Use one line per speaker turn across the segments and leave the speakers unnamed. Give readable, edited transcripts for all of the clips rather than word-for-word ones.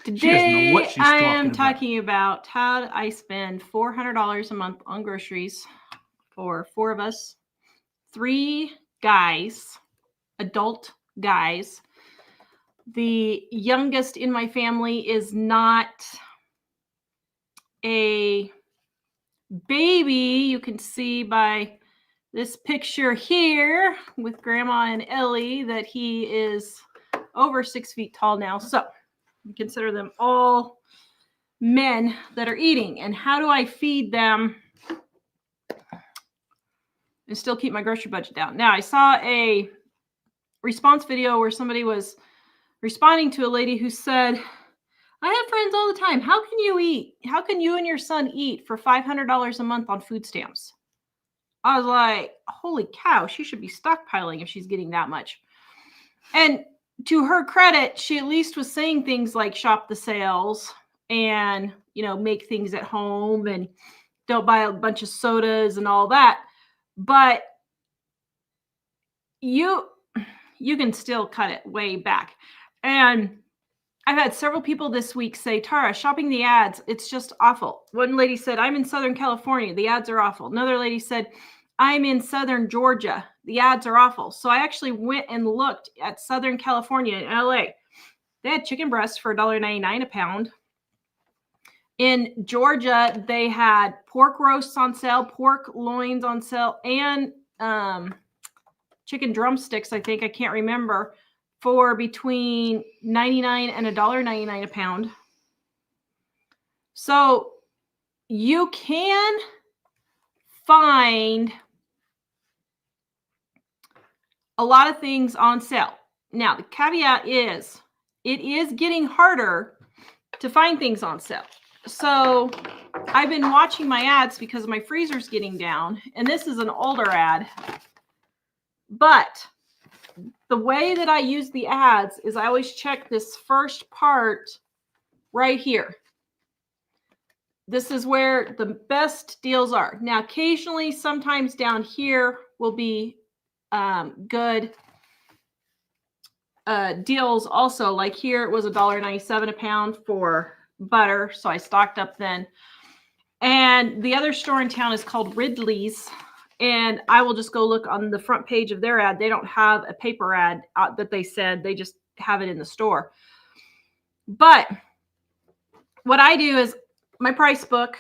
Today,
what she's
I am
talking
talking about how I spend $400 a month on groceries for 4 of us, 3 guys, adult guys. The youngest in my family is not a baby. You can see by this picture here with Grandma and Ellie that he is over 6 feet tall now. So we consider them all men that are eating. And how do I feed them and still keep my grocery budget down? Now, I saw a response video where somebody was responding to a lady who said, I have friends all the time. How can you eat? How can you and your son eat for $500 a month on food stamps? I was like, holy cow, she should be stockpiling if she's getting that much. And to her credit, she at least was saying things like shop the sales and, make things at home and don't buy a bunch of sodas and all that. But you can still cut it way back. And I've had several people this week say, Tara, shopping the ads, it's just awful. One lady said, I'm in Southern California. The ads are awful. Another lady said, I'm in Southern Georgia. The ads are awful. So I actually went and looked at Southern California in LA. They had chicken breasts for $1.99 a pound. In Georgia, they had pork roasts on sale, pork loins on sale, and chicken drumsticks, I think. I can't remember. For between $99 and $1.99 a pound. So you can find a lot of things on sale. Now, the caveat is it is getting harder to find things on sale. So I've been watching my ads because my freezer's getting down. And this is an older ad. But the way that I use the ads is I always check this first part right here. This is where the best deals are. Now, occasionally, sometimes down here will be good deals also. Like here, it was $1.97 a pound for butter, so I stocked up then. And the other store in town is called Ridley's. And I will just go look on the front page of their ad. They don't have a paper ad that they said. They just have it in the store. But what I do is my price book,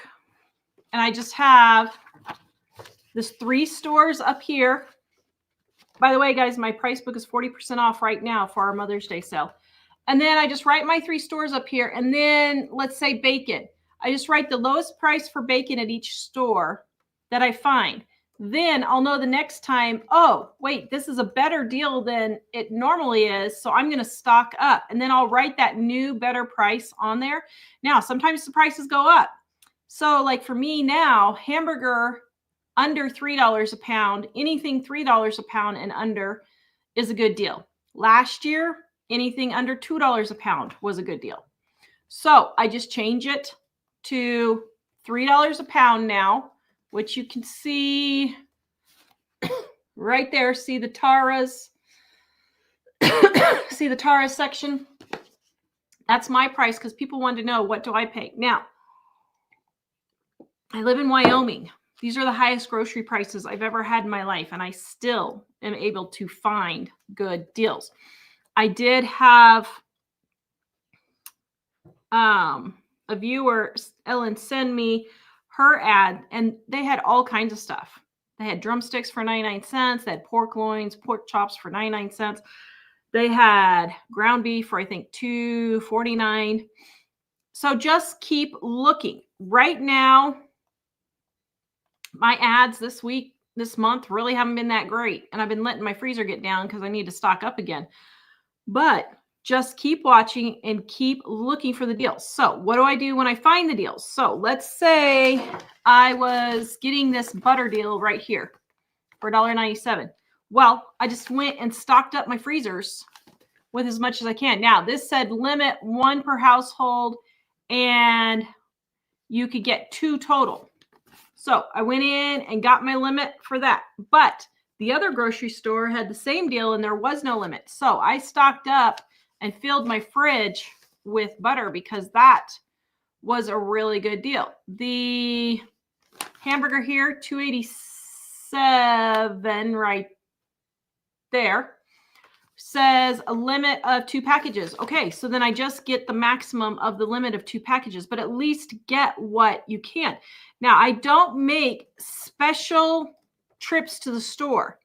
and I just have this 3 stores up here. By the way, guys, my price book is 40% off right now for our Mother's Day sale. And then I just write my 3 stores up here. And then let's say bacon. I just write the lowest price for bacon at each store that I find. Then I'll know the next time, oh, wait, this is a better deal than it normally is. So I'm going to stock up. And then I'll write that new, better price on there. Now, sometimes the prices go up. So like for me now, hamburger under $3 a pound, anything $3 a pound and under is a good deal. Last year, anything under $2 a pound was a good deal. So I just change it to $3 a pound now, which you can see right there. See the Tara's, see the Tara's section. That's my price because people wanted to know, what do I pay? Now, I live in Wyoming. These are the highest grocery prices I've ever had in my life, and I still am able to find good deals. I did have a viewer, Ellen, send me her ad, and they had all kinds of stuff. They had drumsticks for 99 cents. They had pork loins, pork chops for 99 cents. They had ground beef for, I think, $2.49. So just keep looking. Right now, my ads this month really haven't been that great. And I've been letting my freezer get down because I need to stock up again. But just keep watching and keep looking for the deals. So what do I do when I find the deals? So let's say I was getting this butter deal right here for $1.97. Well, I just went and stocked up my freezers with as much as I can. Now, this said limit 1 per household, and you could get 2 total. So I went in and got my limit for that. But the other grocery store had the same deal and there was no limit. So I stocked up and filled my fridge with butter because that was a really good deal. The hamburger here, $2.87 right there, says a limit of 2 packages. Okay, so then I just get the maximum of the limit of 2 packages, but at least get what you can. Now, I don't make special trips to the store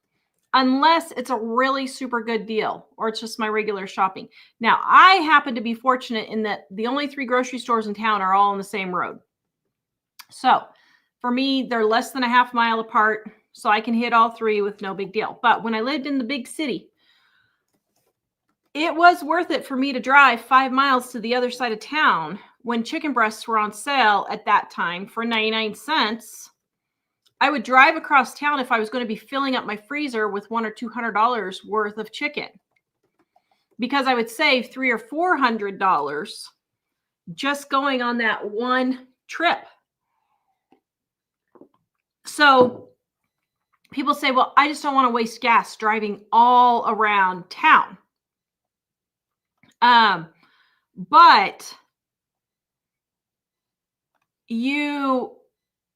unless it's a really super good deal or it's just my regular shopping. Now, I happen to be fortunate in that the only 3 grocery stores in town are all on the same road. So for me, they're less than a half mile apart, so I can hit all 3 with no big deal. But when I lived in the big city, it was worth it for me to drive 5 miles to the other side of town when chicken breasts were on sale at that time for 99 cents. I would drive across town if I was going to be filling up my freezer with $100 or $200 worth of chicken, because I would save $300 or $400 just going on that one trip. So people say, well, I just don't want to waste gas driving all around town. But you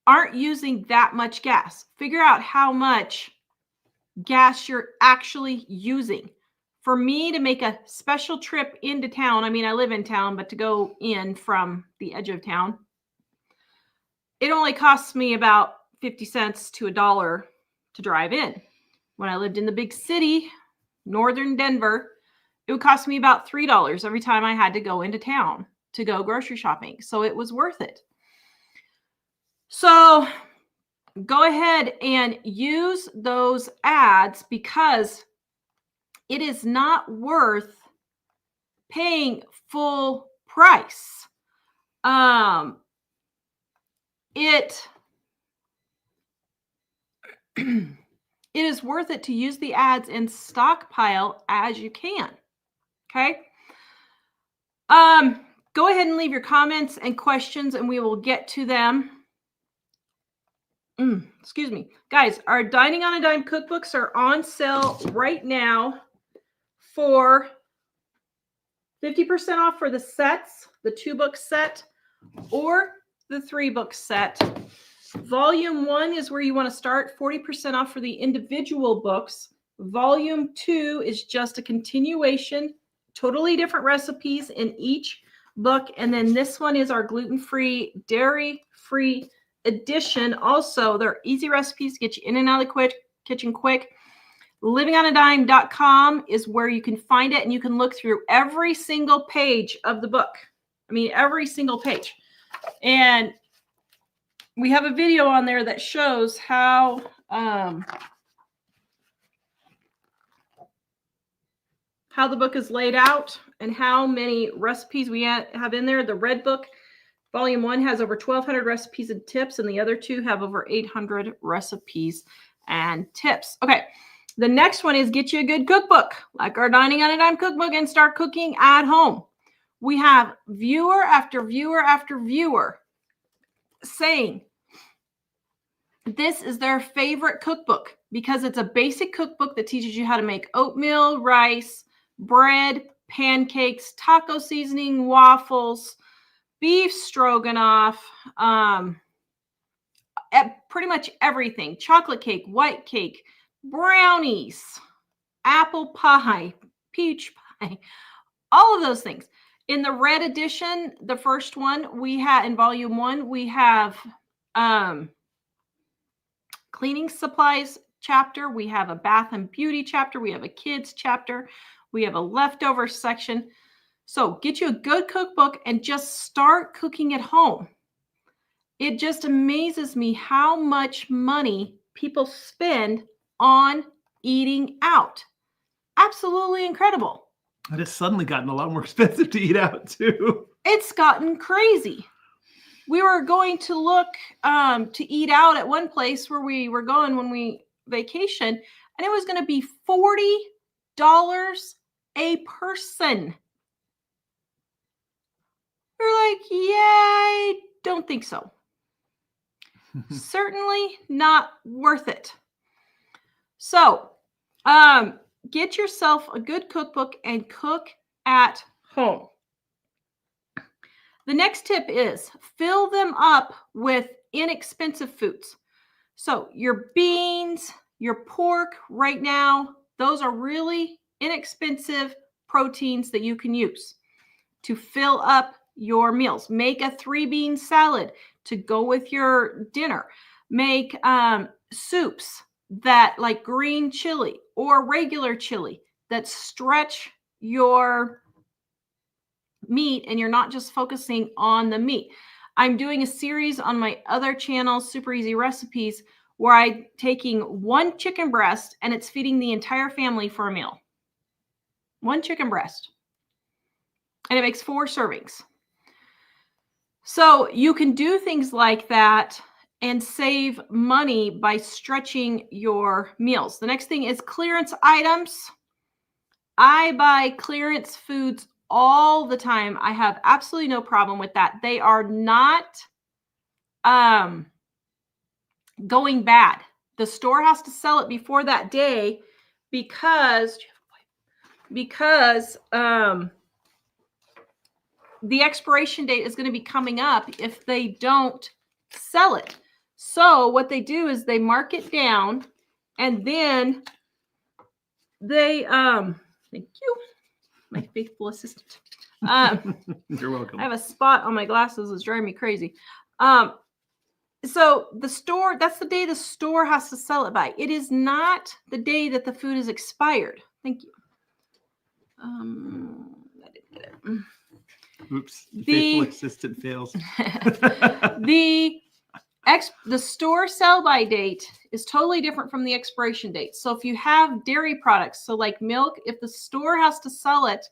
aren't using that much gas. Figure out how much gas you're actually using. For me to make a special trip into town, I mean, I live in town, but to go in from the edge of town, it only costs me about 50 cents to $1 to drive in. When I lived in the big city, northern Denver, it would cost me about $3 every time I had to go into town to go grocery shopping. So it was worth it. So go ahead and use those ads because it is not worth paying full price. It is worth it to use the ads and stockpile as you can. Okay. Go ahead and leave your comments and questions and we will get to them. Excuse me. Guys, our Dining on a Dime cookbooks are on sale right now for 50% off for the sets, the 2-book set or the 3-book set. Volume 1 is where you want to start, 40% off for the individual books. Volume 2 is just a continuation, totally different recipes in each book. And then this one is our gluten-free, dairy-free edition. Also, they're easy recipes to get you in and out of the kitchen quick. livingonadime.com is where you can find it, and you can look through every single page of the book. I mean, every single page. And we have a video on there that shows how the book is laid out and how many recipes we have in there. The Red Book, Volume 1 has over 1,200 recipes and tips, and the other 2 have over 800 recipes and tips. Okay, the next one is get you a good cookbook, like our Dining on a Dime cookbook, and start cooking at home. We have viewer after viewer after viewer saying this is their favorite cookbook because it's a basic cookbook that teaches you how to make oatmeal, rice, bread, pancakes, taco seasoning, waffles, beef stroganoff, pretty much everything. Chocolate cake, white cake, brownies, apple pie, peach pie, all of those things. In the red edition, the first one we had in volume 1, we have cleaning supplies chapter. We have a bath and beauty chapter. We have a kids chapter. We have a leftover section. So get you a good cookbook and just start cooking at home. It just amazes me how much money people spend on eating out. Absolutely incredible.
It has suddenly gotten a lot more expensive to eat out too.
It's gotten crazy. We were going to look to eat out at one place where we were going when we vacation, and it was going to be $40 a person. We're like, yeah, I don't think so. Certainly not worth it. So, get yourself a good cookbook and cook at home. The next tip is fill them up with inexpensive foods. So your beans, your pork right now, those are really inexpensive proteins that you can use to fill up your meals. Make a 3-bean salad to go with your dinner. Make soups that like green chili or regular chili that stretch your meat and you're not just focusing on the meat. I'm doing a series on my other channel, Super Easy Recipes, where I'm taking 1 chicken breast and it's feeding the entire family for a meal. 1 chicken breast. And it makes 4 servings. So you can do things like that and save money by stretching your meals. The next thing is clearance items. I buy clearance foods all the time. I have absolutely no problem with that. They are not going bad. The store has to sell it before that day because the expiration date is going to be coming up if they don't sell it. So what they do is they mark it down and then they thank you, my faithful assistant.
You're welcome.
I have a spot on my glasses that's driving me crazy. So the store, that's the day the store has to sell it by. It is not the day that the food is expired. Thank you. I didn't get it.
Oops. Faithful assistant fails.
The store sell by date is totally different from the expiration date. So if you have dairy products, so like milk, if the store has to sell it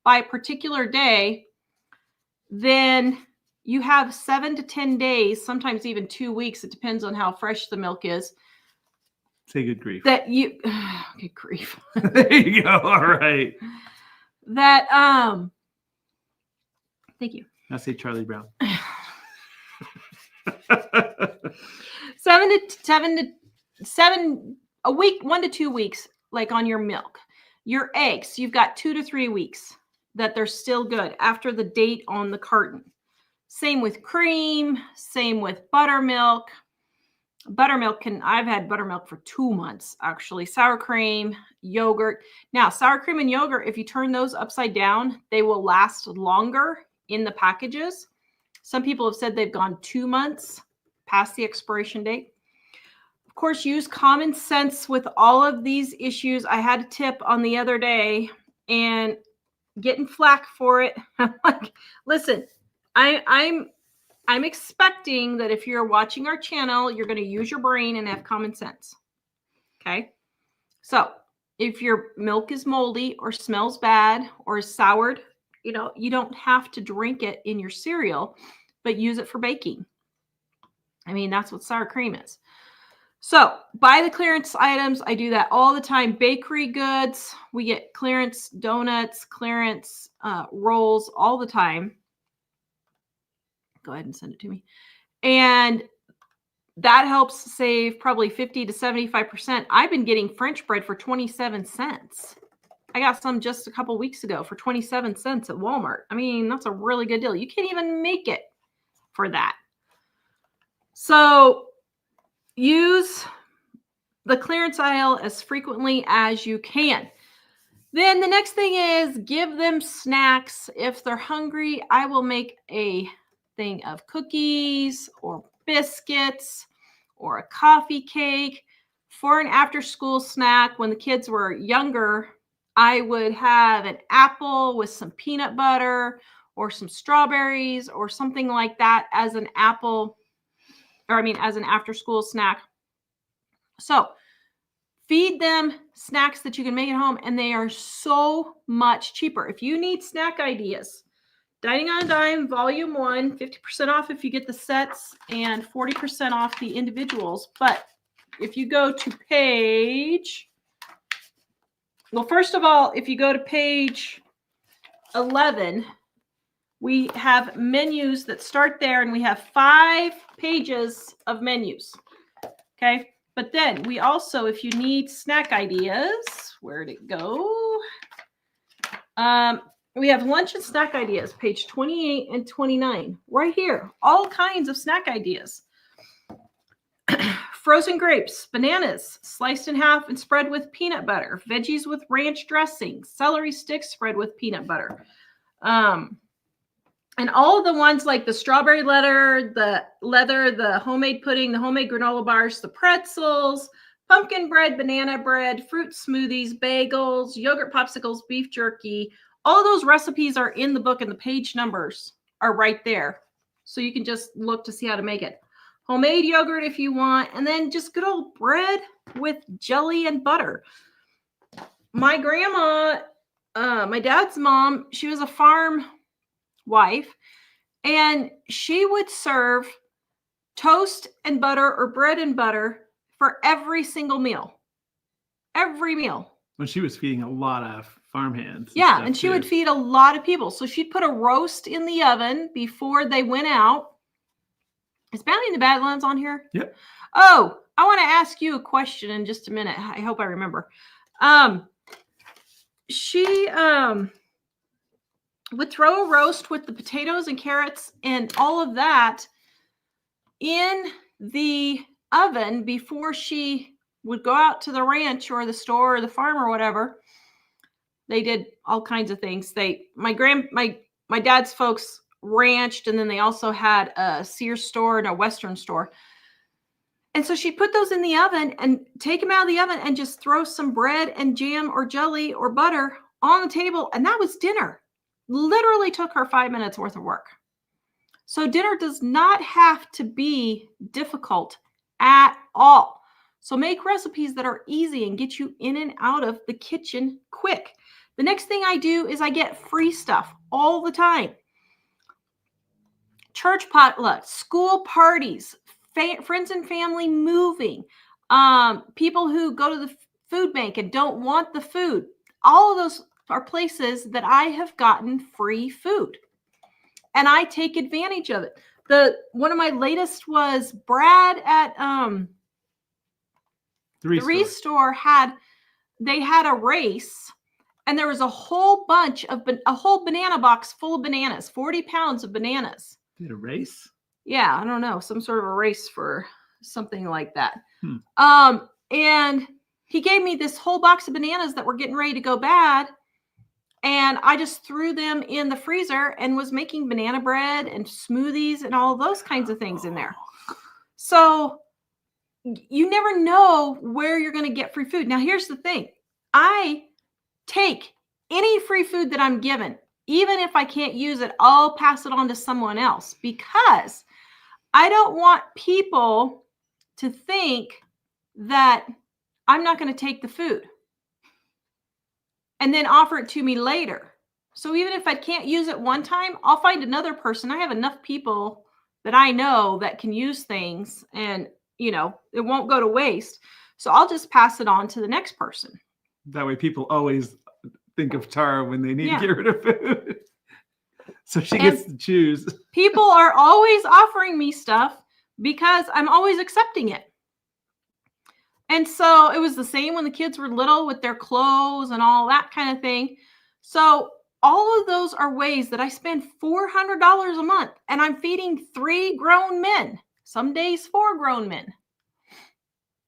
by a particular day, then you have 7 to 10 days, sometimes even 2 weeks. It depends on how fresh the milk is.
Say good grief.
That you, good grief.
There you go. All right.
That, thank you.
Now say Charlie Brown.
7 a week, 1 to 2 weeks, like on your milk. Your eggs, you've got 2 to 3 weeks that they're still good after the date on the carton. Same with cream, same with buttermilk. I've had buttermilk for 2 months, actually. Sour cream, yogurt. Now, sour cream and yogurt, if you turn those upside down, they will last longer in the packages. Some people have said they've gone 2 months past the expiration date. Of course, use common sense with all of these issues. I had a tip on the other day and getting flack for it. I'm like, listen, I'm expecting that if you're watching our channel, you're going to use your brain and have common sense. Okay. So if your milk is moldy or smells bad or is soured, you don't have to drink it in your cereal, but use it for baking. I mean, that's what sour cream is. So buy the clearance items. I do that all the time. Bakery goods, we get clearance donuts, clearance rolls all the time. Go ahead and send it to me. And that helps save probably 50 to 75%. I've been getting French bread for 27 cents. I got some just a couple weeks ago for 27 cents at Walmart. I mean, that's a really good deal. You can't even make it for that. So use the clearance aisle as frequently as you can. Then the next thing is give them snacks. If they're hungry, I will make a thing of cookies or biscuits or a coffee cake for an after-school snack. When the kids were younger, I would have an apple with some peanut butter or some strawberries or something like that as an as an after-school snack. So feed them snacks that you can make at home, and they are so much cheaper. If you need snack ideas, Dining on a Dime, Volume 1, 50% off if you get the sets and 40% off the individuals. But if you go to first of all, if you go to page 11, we have menus that start there, and we have 5 pages of menus. Okay. But then we also, if you need snack ideas, where'd it go? We have lunch and snack ideas, page 28 and 29, right here. All kinds of snack ideas. Frozen grapes, bananas, sliced in half and spread with peanut butter, veggies with ranch dressing, celery sticks spread with peanut butter. And all of the ones like the strawberry leather, the homemade pudding, the homemade granola bars, the pretzels, pumpkin bread, banana bread, fruit smoothies, bagels, yogurt popsicles, beef jerky. All of those recipes are in the book and the page numbers are right there. So you can just look to see how to make it. Homemade yogurt if you want, and then just good old bread with jelly and butter. My grandma, my dad's mom, she was a farm wife, and she would serve toast and butter or bread and butter for every single meal. Every meal.
When she was feeding a lot of farmhands.
Yeah, and she would feed a lot of people. So she'd put a roast in the oven before they went out. Is Bounty in the Badlands on here?
Yep.
Oh, I want to ask you a question in just a minute. I hope I remember. She would throw a roast with the potatoes and carrots and all of that in the oven before she would go out to the ranch or the store or the farm or whatever. They did all kinds of things. My dad's folks ranched, and then they also had a Sears store and a Western store. And so she'd put those in the oven and take them out of the oven and just throw some bread and jam or jelly or butter on the table. And that was dinner. Literally took her 5 minutes worth of work. So dinner does not have to be difficult at all. So make recipes that are easy and get you in and out of the kitchen quick. The next thing I do is I get free stuff all the time. Church potluck, school parties, friends and family moving, people who go to the food bank and don't want the food. All of those are places that I have gotten free food, and I take advantage of it. One of my latest was Brad at the Restore had a race, and there was a whole banana box full of bananas, 40 pounds of bananas.
Did a race?
Yeah, I don't know, some sort of a race for something like that. And he gave me this whole box of bananas that were getting ready to go bad, and I just threw them in the freezer and was making banana bread and smoothies and all those kinds of things in there. So you never know where you're going to get free food. Now, here's the thing. I take any free food that I'm given. Even if I can't use it, I'll pass it on to someone else, because I don't want people to think that I'm not going to take the food and then offer it to me later. So even if I can't use it one time, I'll find another person. I have enough people that I know that can use things, and it won't go to waste. So I'll just pass it on to the next person.
That way people always think of Tara when they need to get rid of food. So she gets to choose.
People are always offering me stuff because I'm always accepting it. And so it was the same when the kids were little with their clothes and all that kind of thing. So all of those are ways that I spend $400 a month, and I'm feeding 3 grown men, some days 4 grown men.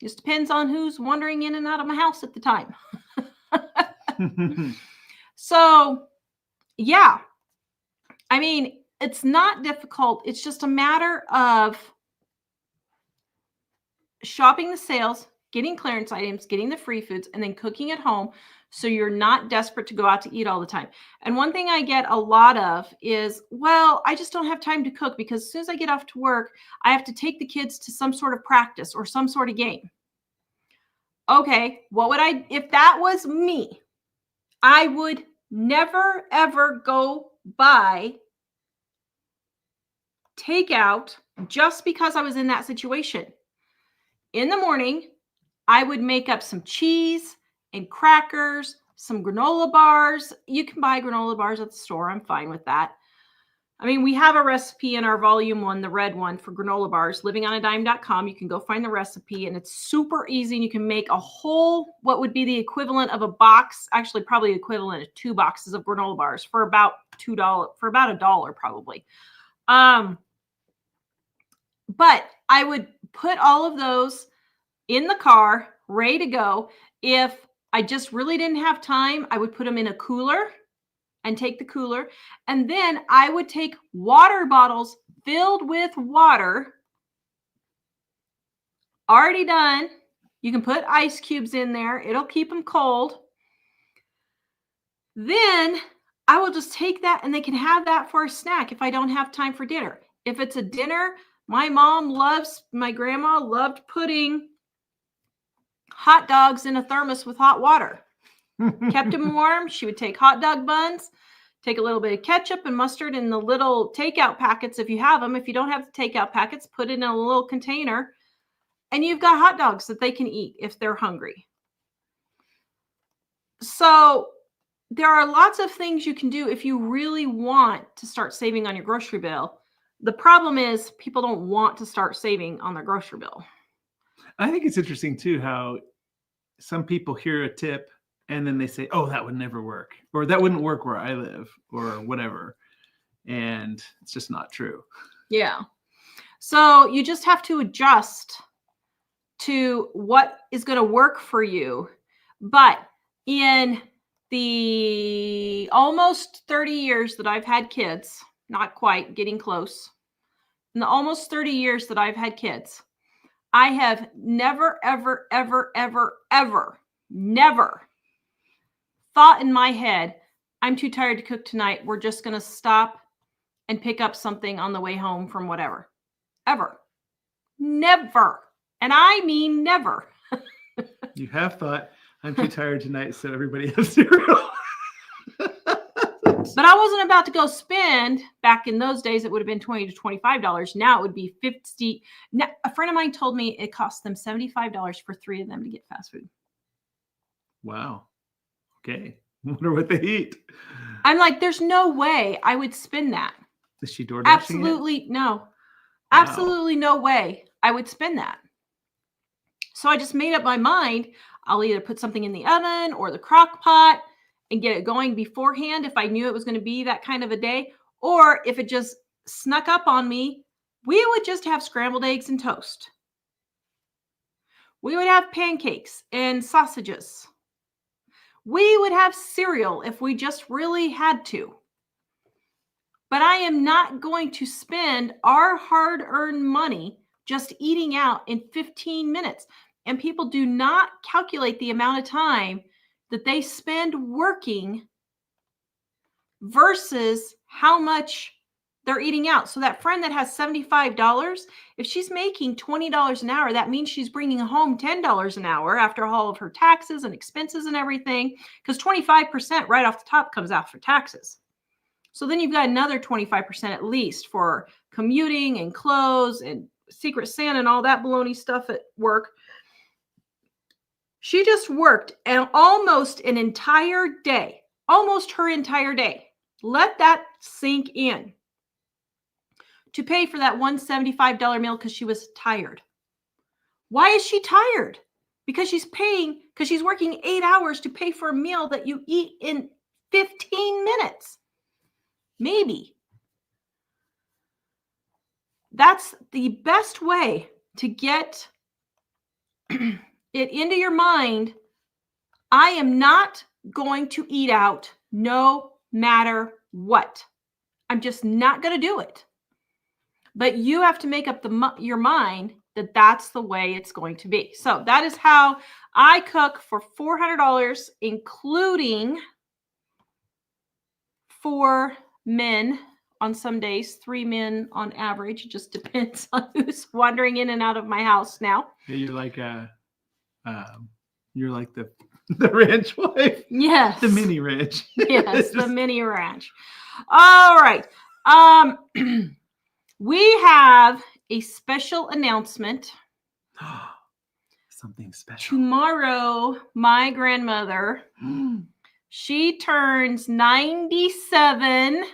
Just depends on who's wandering in and out of my house at the time. So, yeah, I mean, it's not difficult. It's just a matter of shopping the sales, getting clearance items, getting the free foods, and then cooking at home so you're not desperate to go out to eat all the time. And one thing I get a lot of is, well, I just don't have time to cook because as soon as I get off to work, I have to take the kids to some sort of practice or some sort of game. Okay, if that was me, I would never, ever go buy takeout just because I was in that situation. In the morning, I would make up some cheese and crackers, some granola bars. You can buy granola bars at the store. I'm fine with that. I mean, we have a recipe in our volume 1, the red one for granola bars, livingonadime.com. You can go find the recipe and it's super easy. And you can make a whole, what would be the equivalent of a box, actually probably equivalent of 2 boxes of granola bars for about $2, for about $1 probably. But I would put all of those in the car, ready to go. If I just really didn't have time, I would put them in a cooler and take the cooler. And then I would take water bottles filled with water, already done. You can put ice cubes in there. It'll keep them cold. Then I will just take that and they can have that for a snack if I don't have time for dinner. If it's a dinner, my grandma loved putting hot dogs in a thermos with hot water. Kept them warm. She would take hot dog buns, take a little bit of ketchup and mustard in the little takeout packets if you have them. If you don't have the takeout packets, put it in a little container and you've got hot dogs that they can eat if they're hungry. So there are lots of things you can do if you really want to start saving on your grocery bill. The problem is people don't want to start saving on their grocery bill.
I think it's interesting too how some people hear a tip and then they say, oh, that would never work, or that wouldn't work where I live, or whatever. And it's just not true.
Yeah. So you just have to adjust to what is going to work for you. But in the almost 30 years that I've had kids, not quite, getting close, in the almost 30 years that I've had kids, I have never, ever, ever, ever, ever, never thought in my head, I'm too tired to cook tonight. We're just going to stop and pick up something on the way home from whatever. Ever. Never. And I mean never.
You have thought, I'm too tired tonight, so everybody has cereal.
But I wasn't about to go spend, back in those days, it would have been $20 to $25. Now it would be $50. Now, a friend of mine told me it cost them $75 for 3 of them to get fast food.
Wow. Okay. I wonder what they eat.
I'm like, there's no way I would spend that.
Is she DoorDashing
Absolutely no.
Wow.
Absolutely no way I would spend that. So I just made up my mind. I'll either put something in the oven or the crock pot and get it going beforehand if I knew it was going to be that kind of a day. Or if it just snuck up on me, we would just have scrambled eggs and toast. We would have pancakes and sausages. We would have cereal if we just really had to. But I am not going to spend our hard-earned money just eating out in 15 minutes. And people do not calculate the amount of time that they spend working versus how much they're eating out. So that friend that has $75, if she's making $20 an hour, that means she's bringing home $10 an hour after all of her taxes and expenses and everything, because 25% right off the top comes out for taxes. So then you've got another 25% at least for commuting and clothes and Secret Santa and all that baloney stuff at work. She just worked almost an entire day, almost her entire day. Let that sink in. To pay for that $175 meal because she was tired. Why is she tired? Because she's working 8 hours to pay for a meal that you eat in 15 minutes. Maybe. That's the best way to get it into your mind. I am not going to eat out no matter what. I'm just not going to do it. But you have to make up your mind that that's the way it's going to be. So that is how I cook for $400, including 4 men on some days, 3 men on average. It just depends on who's wandering in and out of my house now.
Yeah, you're like the ranch wife.
Yes.
The mini ranch.
Yes, the mini ranch. All right. We have a special announcement.
Something special.
Tomorrow, my grandmother, she turns 97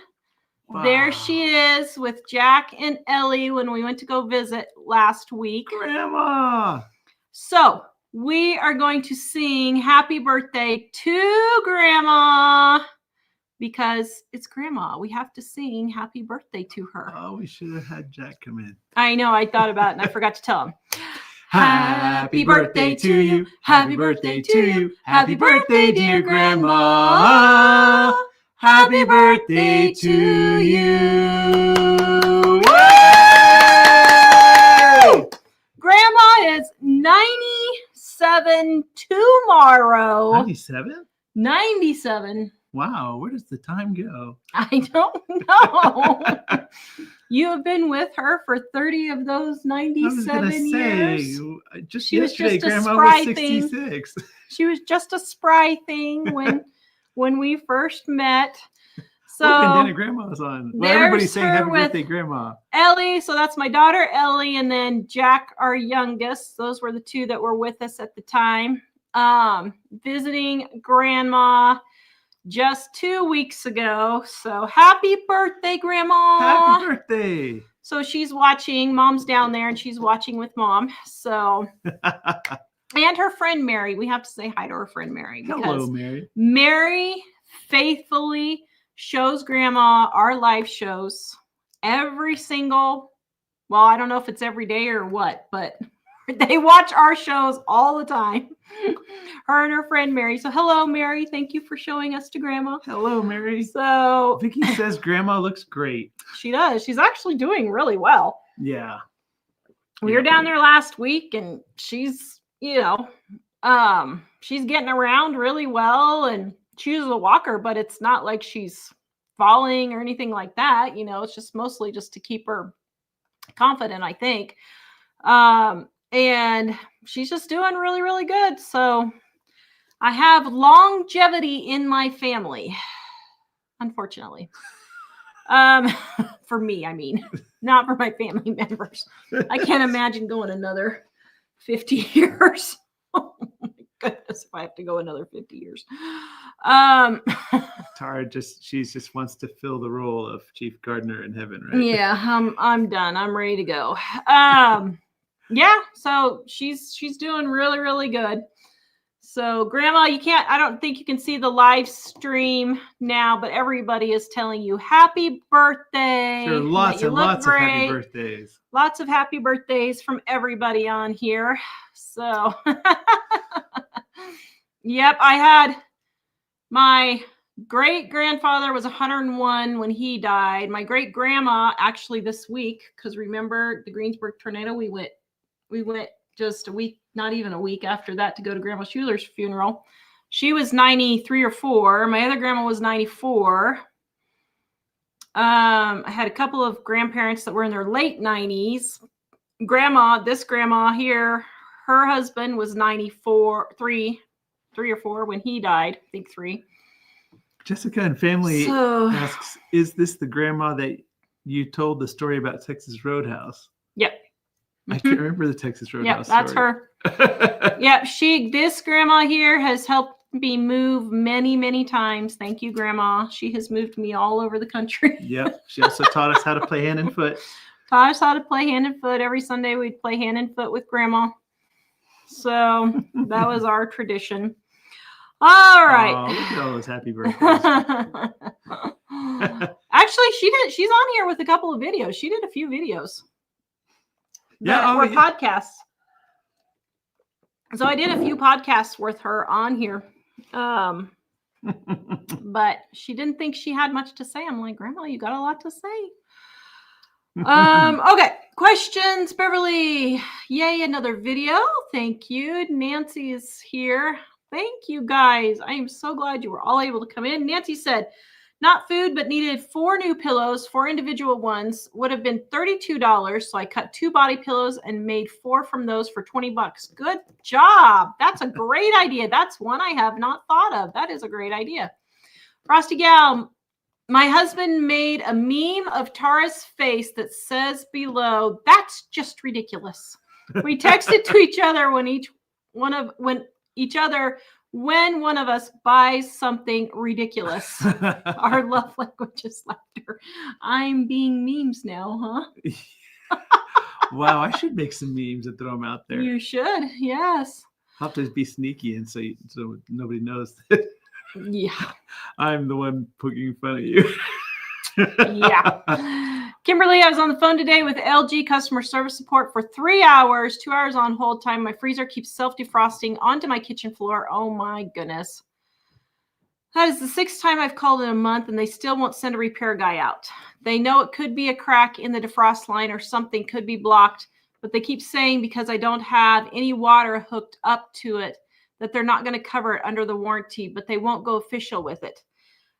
There
Wow.
she is with Jack and Ellie when we went to go visit last week.
Grandma.
So we are going to sing happy birthday to Grandma because it's Grandma. We have to sing happy birthday to her.
Oh, we should have had Jack come in.
I know, I thought about it and I forgot to tell him.
Happy birthday to you. Happy birthday to you. Happy birthday, dear Grandma. Happy birthday to you. Yay!
Grandma is 97 tomorrow.
97?
97.
Wow, where does the time go?
I don't know. You have been with her for 30 of those
I was
97
gonna
years.
say, just
She was
yesterday,
just a
Grandma
spry
was
thing.
66.
She was just a spry thing when we first met.
What bandana
So
Grandma was on? Well, everybody's saying
her
happy
with
birthday, Grandma.
Ellie, so that's my daughter Ellie, and then Jack, our youngest. Those were the two that were with us at the time. Visiting Grandma just 2 weeks ago. So happy birthday, Grandma.
Happy birthday.
So she's watching. Mom's down there and she's watching with Mom. So, and her friend Mary. We have to say hi to her friend Mary because
Hello, Mary.
Mary faithfully shows Grandma our live shows every single, well, I don't know if it's every day or what, but they watch our shows all the time. Her and her friend Mary. So hello, Mary. Thank you for showing us to Grandma.
Hello, Mary.
So
Vicky says Grandma looks great.
she does. She's actually doing really well.
Yeah.
We were down there last week and she's, she's getting around really well and she uses a walker, but it's not like she's falling or anything like that. It's just mostly just to keep her confident, I think. And she's just doing really, really good. So I have longevity in my family, unfortunately. For me, I mean, not for my family members. I can't imagine going another 50 years. Oh my goodness, if I have to go another 50 years.
Tara she just wants to fill the role of chief gardener in heaven, right?
Yeah, I'm done. I'm ready to go. Yeah, so she's doing really, really good. So Grandma, I don't think you can see the live stream now, but everybody is telling you happy birthday.
There are lots and lots of happy birthdays.
Lots of happy birthdays from everybody on here. So, yep, I had my great grandfather was 101 when he died. My great grandma actually this week, because remember the Greensburg tornado, we went just a week, not even a week after that to go to Grandma Schuler's funeral. She was 93 or 4. My other grandma was 94. I had a couple of grandparents that were in their late 90s. This grandma here, her husband was 94, 3 or 4 when he died. I think 3.
Jessica and family asks, is this the grandma that you told the story about Texas Roadhouse?
Yep.
I can't remember the Texas Roadhouse.
Yep, that's
story.
her. Yep, this grandma here has helped me move many, many times. Thank you, Grandma. She has moved me all over the country.
Yep. She also taught us how to play hand and foot.
Taught us how to play hand and foot. Every Sunday we'd play hand and foot with Grandma. So that was our tradition. All right.
Oh, look at all those happy birthdays.
Actually, she's on here with a couple of videos. She did a few videos.
Yeah,
or podcasts. So I did a few podcasts with her on here. But she didn't think she had much to say. I'm like, Grandma, you got a lot to say. Okay. Questions, Beverly. Yay, another video. Thank you. Nancy is here. Thank you, guys. I am so glad you were all able to come in. Nancy said, not food, but needed 4 new pillows, 4 individual ones. Would have been $32. So I cut 2 body pillows and made 4 from those for $20. Good job. That's a great idea. That's one I have not thought of. That is a great idea. Frosty Gal, my husband made a meme of Tara's face that says below, that's just ridiculous. We texted to each other when each other when one of us buys something ridiculous. Our love language is laughter. I'm being memes now, huh?
Wow, I should make some memes and throw them out there.
You should, yes.
I'll have to be sneaky and so nobody knows that
Yeah.
I'm the one poking fun at you.
Yeah. Kimberly, I was on the phone today with LG customer service support for 3 hours, 2 hours on hold time. My freezer keeps self-defrosting onto my kitchen floor. Oh my goodness. That is the 6th time I've called in a month and they still won't send a repair guy out. They know it could be a crack in the defrost line or something could be blocked, but they keep saying because I don't have any water hooked up to it that they're not going to cover it under the warranty, but they won't go official with it.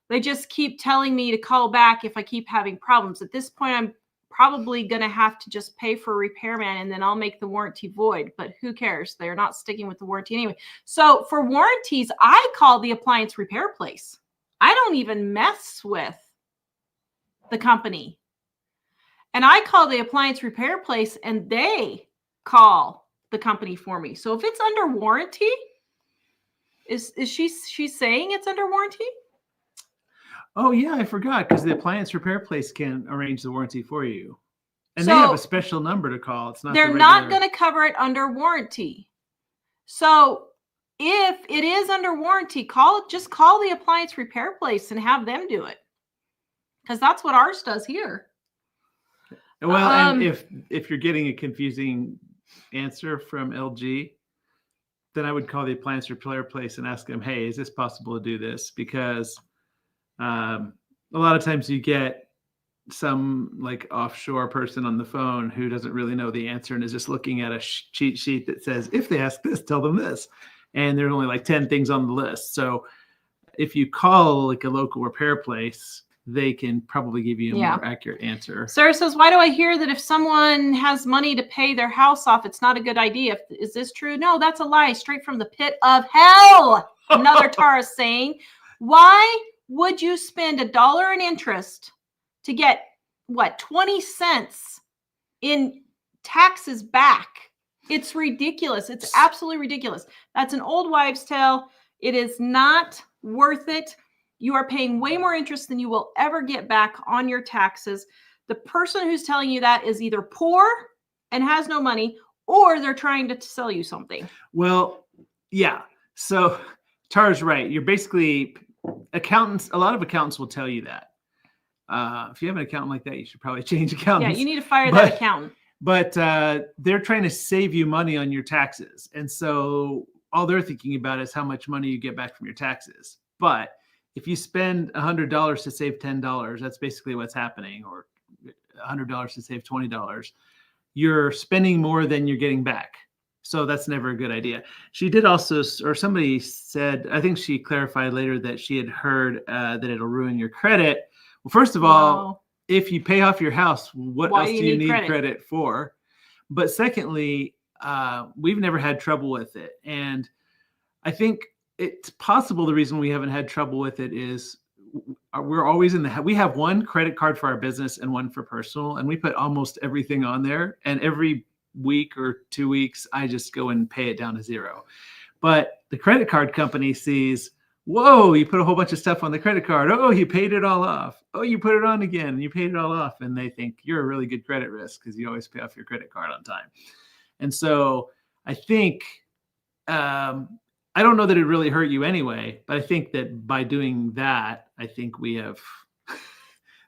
They just keep telling me to call back if I keep having problems. At this point, I'm probably going to have to just pay for a repairman and then I'll make the warranty void, but who cares? They're not sticking with the warranty anyway. So for warranties, I call the appliance repair place. I don't even mess with the company. And I call the appliance repair place and they call the company for me. So if it's under warranty, is she saying it's under warranty?
Oh yeah, I forgot because the appliance repair place can arrange the warranty for you, and
So
they have a special number to call. It's not.
they're not going to cover it under warranty. So if it is under warranty, just call the appliance repair place and have them do it, because that's what ours does here.
Well, and if you're getting a confusing answer from LG, then I would call the appliance repair place and ask them, "Hey, is this possible to do this?" Because a lot of times you get some like offshore person on the phone who doesn't really know the answer and is just looking at a cheat sheet that says, if they ask this, tell them this. And there's only like 10 things on the list. So if you call like a local repair place, they can probably give you a more accurate answer.
Sarah says, why do I hear that if someone has money to pay their house off, it's not a good idea? Is this true? No, that's a lie straight from the pit of hell. Another Tara saying, why would you spend $1 in interest to get what 20 cents in taxes back? It's ridiculous. It's absolutely ridiculous. That's an old wives' tale. It is not worth it. You are paying way more interest than you will ever get back on your taxes. The person who's telling you that is either poor and has no money, or they're trying to sell you something.
Well, yeah. So Tara's right. You're basically accountants. A lot of accountants will tell you that. If you have an accountant like that, you should probably change accountants.
Yeah, you need to fire that accountant.
But they're trying to save you money on your taxes. And so all they're thinking about is how much money you get back from your taxes. But if you spend $100 to save $10, that's basically what's happening, or $100 to save $20. You're spending more than you're getting back. So that's never a good idea. She did also, or somebody said, I think she clarified later that she had heard that it'll ruin your credit. Well, first of all, if you pay off your house, what else do you need credit for? But secondly, we've never had trouble with it. And I think it's possible the reason we haven't had trouble with it is we're always we have one credit card for our business and one for personal, and we put almost everything on there. And every week or 2 weeks, I just go and pay it down to zero. But the credit card company sees, whoa, you put a whole bunch of stuff on the credit card. Oh, you paid it all off. Oh, you put it on again and you paid it all off. And they think you're a really good credit risk because you always pay off your credit card on time. And so I think, I don't know that it really hurt you anyway, but I think that by doing that, I think we have,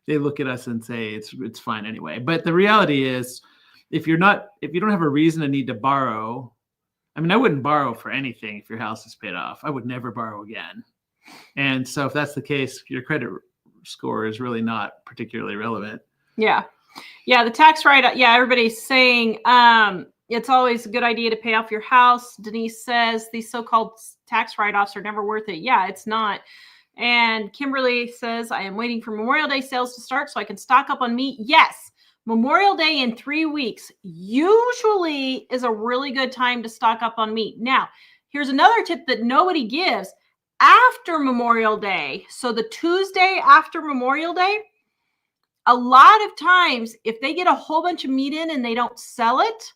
they look at us and say it's fine anyway. But the reality is, if you don't have a reason to need to borrow, I mean, I wouldn't borrow for anything if your house is paid off. I would never borrow again. And so if that's the case, your credit score is really not particularly relevant.
Yeah. Yeah. The tax write-off. Yeah. Everybody's saying it's always a good idea to pay off your house. Denise says these so-called tax write-offs are never worth it. Yeah, it's not. And Kimberly says, I am waiting for Memorial Day sales to start so I can stock up on meat. Yes. Memorial Day in 3 weeks usually is a really good time to stock up on meat. Now, here's another tip that nobody gives. After Memorial Day, so the Tuesday after Memorial Day, a lot of times if they get a whole bunch of meat in and they don't sell it,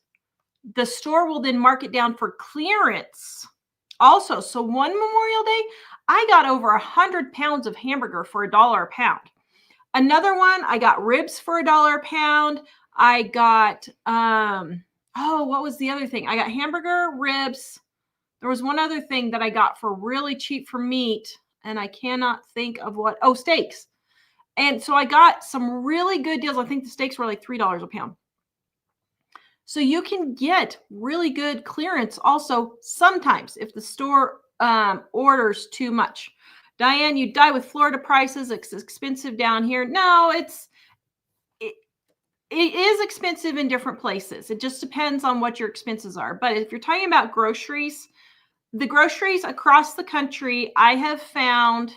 the store will then mark it down for clearance. Also, so one Memorial Day, I got over 100 pounds of hamburger for $1 a pound. Another one, I got ribs for $1 a pound. I got, what was the other thing? I got hamburger, ribs. There was one other thing that I got for really cheap for meat, and I cannot think of what. Oh, steaks. And so I got some really good deals. I think the steaks were like $3 a pound. So you can get really good clearance also sometimes if the store orders too much. Diane, you die with Florida prices. It's expensive down here. No, it is expensive in different places. It just depends on what your expenses are. But if you're talking about groceries, the groceries across the country, I have found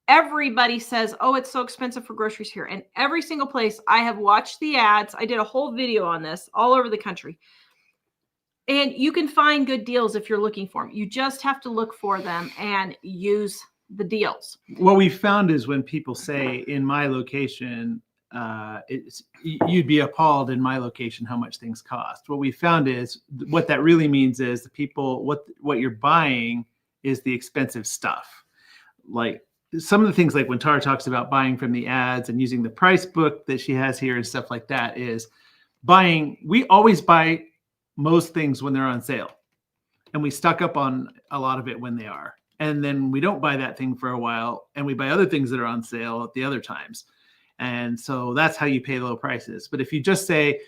everybody says, oh, it's so expensive for groceries here. And every single place I have watched the ads. I did a whole video on this all over the country. And you can find good deals if you're looking for them. You just have to look for them and use the deals.
What we found is when people say in my location, you'd be appalled in my location how much things cost. What we found is what that really means is the people, what you're buying is the expensive stuff. Like some of the things like when Tara talks about buying from the ads and using the price book that she has here and stuff like that is buying. We always buy most things when they're on sale, and we stock up on a lot of it when they are. And then we don't buy that thing for a while, and we buy other things that are on sale at the other times. And so that's how you pay low prices. But if you just say,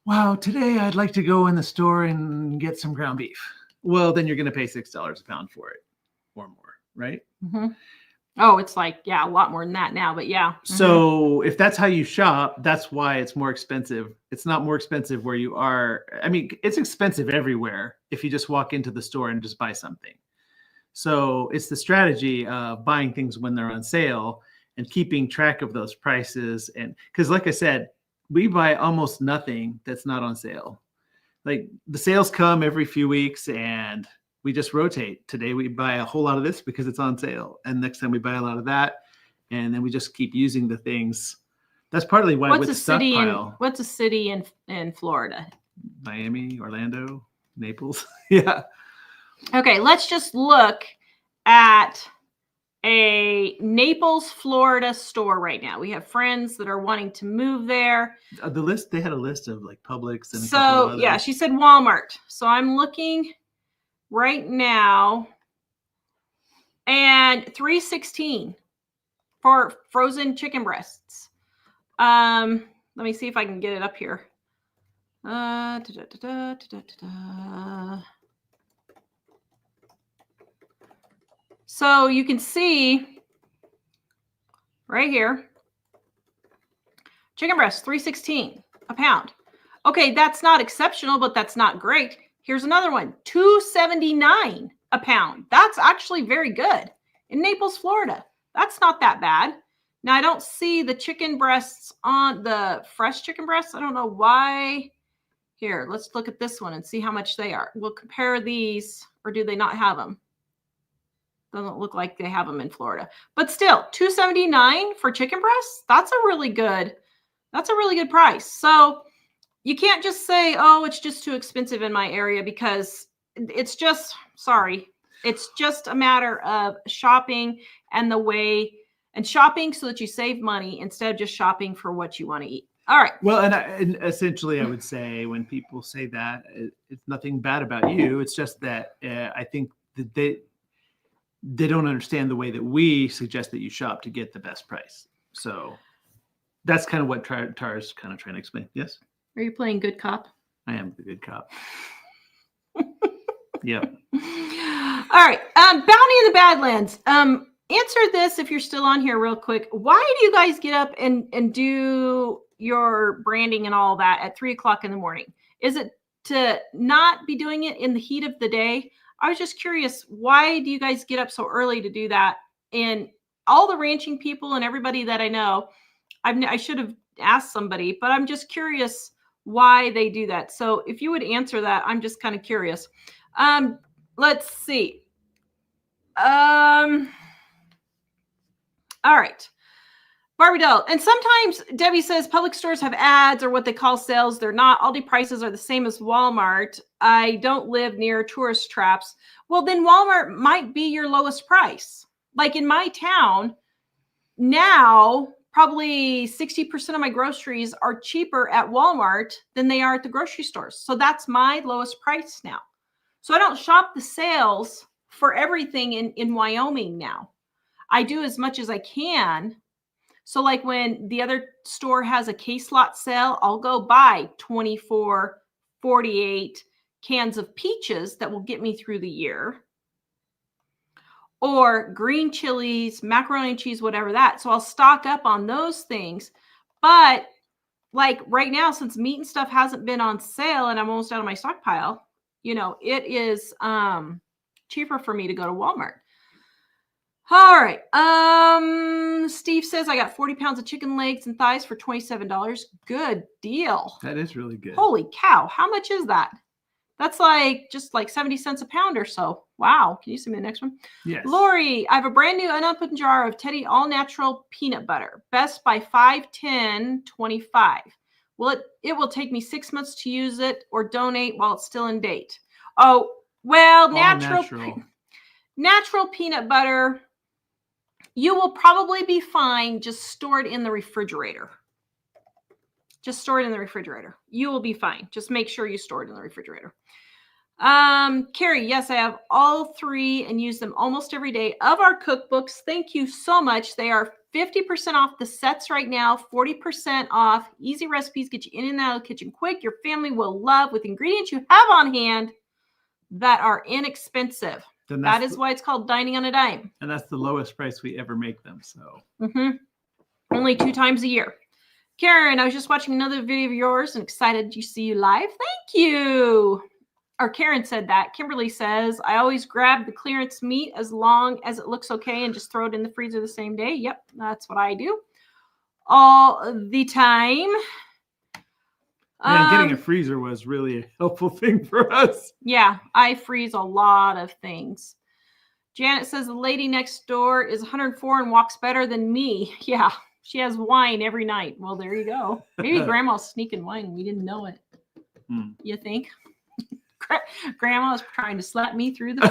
wow, today I'd like to go in the store and get some ground beef, well, then you're going to pay $6 a pound for it or more, right?
Mm-hmm. Oh, it's like, yeah, a lot more than that now, but yeah. Mm-hmm.
So if that's how you shop, that's why it's more expensive. It's not more expensive where you are. I mean, it's expensive everywhere if you just walk into the store and just buy something. So it's the strategy of buying things when they're on sale and keeping track of those prices. And because like I said, we buy almost nothing that's not on sale. Like the sales come every few weeks and we just rotate. Today we buy a whole lot of this because it's on sale. And next time we buy a lot of that. And then we just keep using the things. That's partly why
what's
with
a
the
city
stockpile.
What's a city in Florida?
Miami, Orlando, Naples. Yeah.
Okay, let's just look at a Naples, Florida store right now. We have friends that are wanting to move there.
The list, they had a list of like Publix and
so yeah, she said Walmart. So I'm looking right now, and $3.16 for frozen chicken breasts. Let me see if I can get it up here. So you can see right here, chicken breast, $3.16 a pound. Okay, that's not exceptional, but that's not great. Here's another one, $2.79 a pound. That's actually very good in Naples, Florida. That's not that bad. Now, I don't see the chicken breasts on the fresh chicken breasts. I don't know why. Here, let's look at this one and see how much they are. We'll compare these, or do they not have them? Doesn't look like they have them in Florida. But still, $2.79 for chicken breasts, that's a really good price. So you can't just say, oh, it's just too expensive in my area, because it's just, it's just a matter of shopping and shopping so that you save money instead of just shopping for what you want to eat. All right.
Well, and essentially I would say when people say that, it's nothing bad about you. It's just that I think that they don't understand the way that we suggest that you shop to get the best price. So that's kind of what Tara's kind of trying to explain. Yes.
Are you playing good cop?
I am the good cop. Yep.
All right. Bounty in the Badlands. Answer this if you're still on here real quick. Why do you guys get up and do your branding and all that at 3:00 in the morning? Is it to not be doing it in the heat of the day? I was just curious, why do you guys get up so early to do that? And all the ranching people and everybody that I know, I should have asked somebody, but I'm just curious why they do that. So if you would answer that, I'm just kind of curious. Let's see. All right. Barbie doll. And sometimes Debbie says public stores have ads or what they call sales. They're not. Aldi prices are the same as Walmart. I don't live near tourist traps. Well, then Walmart might be your lowest price. Like in my town now, probably 60% of my groceries are cheaper at Walmart than they are at the grocery stores. So that's my lowest price now. So I don't shop the sales for everything in Wyoming now. I do as much as I can. So like when the other store has a case lot sale, I'll go buy 24, 48 cans of peaches that will get me through the year. Or green chilies, macaroni and cheese, whatever that. So I'll stock up on those things. But like right now, since meat and stuff hasn't been on sale and I'm almost out of my stockpile, it is cheaper for me to go to Walmart. All right. Steve says I got 40 pounds of chicken legs and thighs for $27. Good deal.
That is really good.
Holy cow. How much is that? That's just like 70 cents a pound or so. Wow. Can you see me the next one?
Yes.
Lori, I have a brand new unopened jar of Teddy all natural peanut butter. Best by 5/10/25. Well, it will take me 6 months to use it or donate while it's still in date. Oh, well, natural peanut butter. You will probably be fine. Just store it in the refrigerator. Just store it in the refrigerator. You will be fine. Just make sure you store it in the refrigerator. Carrie, yes, I have all 3 and use them almost every day of our cookbooks. Thank you so much. They are 50% off the sets right now, 40% off. Easy recipes get you in and out of the kitchen quick. Your family will love with ingredients you have on hand that are inexpensive. That is why it's called Dining on a Dime.
And that's the lowest price we ever make them. So
only 2 times a year. Karen, I was just watching another video of yours and excited to see you live. Thank you. Or Karen said that. Kimberly says, I always grab the clearance meat as long as it looks okay and just throw it in the freezer the same day. Yep, that's what I do all the time.
Man, getting a freezer was really a helpful thing for us.
Yeah, I freeze a lot of things. Janet says the lady next door is 104 and walks better than me. Yeah, she has wine every night. Well, there you go. Maybe Grandma's sneaking wine. We didn't know it. You think? Grandma's trying to slap me through the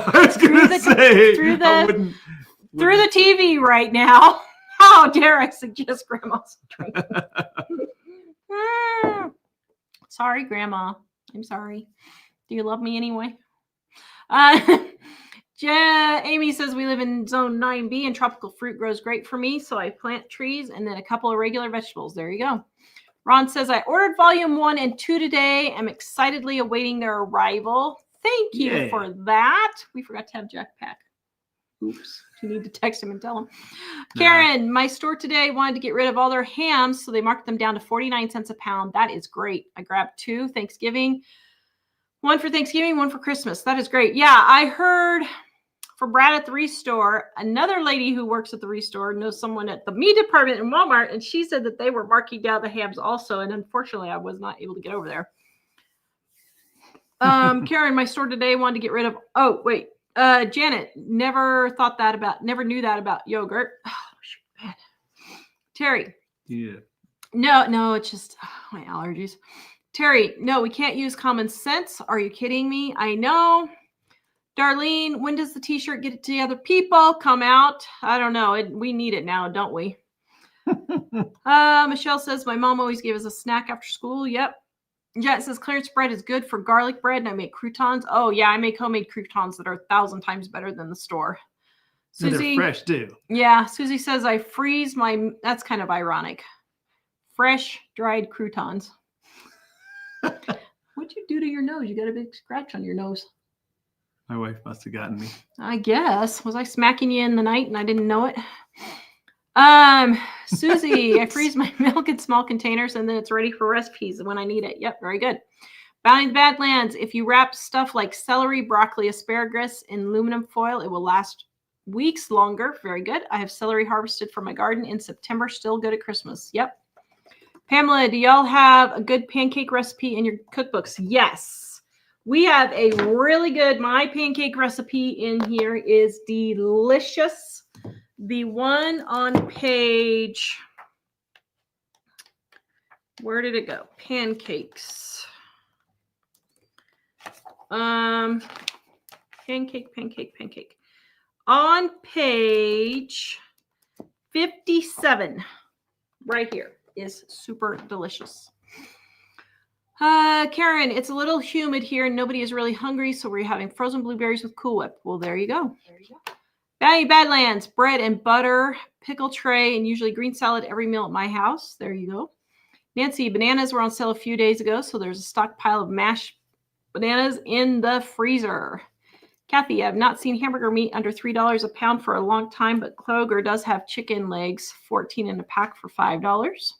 through the TV right now. How dare I suggest Grandma's drinking? Sorry, Grandma. I'm sorry. Do you love me anyway? Amy says we live in zone 9B and tropical fruit grows great for me. So I plant trees and then a couple of regular vegetables. There you go. Ron says I ordered volume 1 and 2 today. I'm excitedly awaiting their arrival. Thank you for that. We forgot to have Jack pack. Oops. You need to text him and tell him. Karen, my store today wanted to get rid of all their hams, so they marked them down to 49 cents a pound. That is great. I grabbed 2 Thanksgiving. 1 for Thanksgiving, 1 for Christmas. That is great. Yeah, I heard from Brad at the Restore, another lady who works at the Restore knows someone at the meat department in Walmart, and she said that they were marking down the hams also, and unfortunately, I was not able to get over there. Karen, my store today wanted to get rid of, Janet, never knew that about yogurt. Oh, man. Terry.
Yeah.
No, it's just my allergies. Terry, no, we can't use common sense. Are you kidding me? I know. Darlene, when does the t-shirt get it to the other people? Come out. I don't know. We need it now, don't we? Michelle says, my mom always gave us a snack after school. Yep. Jet says, clearance bread is good for garlic bread, and I make croutons. Oh, yeah, I make homemade croutons that are 1,000 times better than the store. Susie,
they're fresh, too.
Yeah, Susie says, I freeze my, that's kind of ironic. Fresh, dried croutons. What'd you do to your nose? You got a big scratch on your nose.
My wife must have gotten me.
I guess. Was I smacking you in the night and I didn't know it? Susie, I freeze my milk in small containers and then it's ready for recipes when I need it. Yep, very good. Bounty the Badlands. If you wrap stuff like celery, broccoli, asparagus in aluminum foil, it will last weeks longer. Very good. I have celery harvested from my garden in September. Still good at Christmas. Yep. Pamela, do y'all have a good pancake recipe in your cookbooks? Yes. We have a really good, my pancake recipe in here is delicious. The one on page Where did it go? Pancakes. Pancake. On page 57, right here, is super delicious. Karen, it's a little humid here and nobody is really hungry, so we're having frozen blueberries with Cool Whip. Well, there you go. Badlands, bread and butter, pickle tray, and usually green salad every meal at my house. There you go. Nancy, bananas were on sale a few days ago, so there's a stockpile of mashed bananas in the freezer. Kathy, I've not seen hamburger meat under $3 a pound for a long time, but Kroger does have chicken legs, 14 in a pack for $5.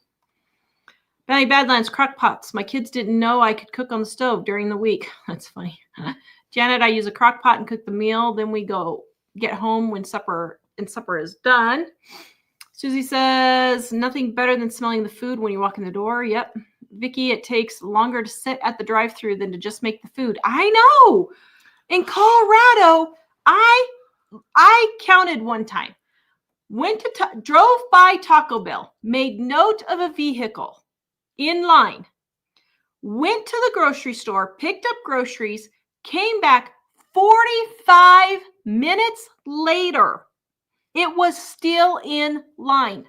Badlands, crock pots. My kids didn't know I could cook on the stove during the week. That's funny. Janet, I use a crock pot and cook the meal. Then we go get home when supper is done. Susie says, nothing better than smelling the food when you walk in the door. Yep. Vicky, it takes longer to sit at the drive-thru than to just make the food. I know. In Colorado, I counted one time. Drove by Taco Bell, made note of a vehicle in line, went to the grocery store, picked up groceries, came back 45 minutes later. It was still in line.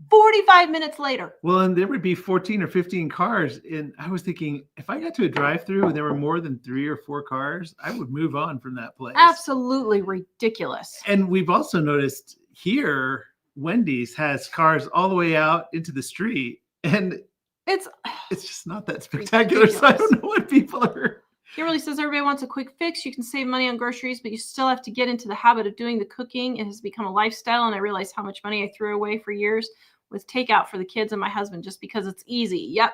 45 minutes later.
Well, and there would be 14 or 15 cars. And I was thinking, if I got to a drive-through and there were more than 3 or 4 cars, I would move on from that place.
Absolutely ridiculous.
And we've also noticed here, Wendy's has cars all the way out into the street. And it's just not that spectacular.
Ridiculous.
So I don't know what people are.
Kimberly says everybody wants a quick fix. You can save money on groceries, but you still have to get into the habit of doing the cooking. It has become a lifestyle, and I realized how much money I threw away for years with takeout for the kids and my husband just because it's easy. Yep.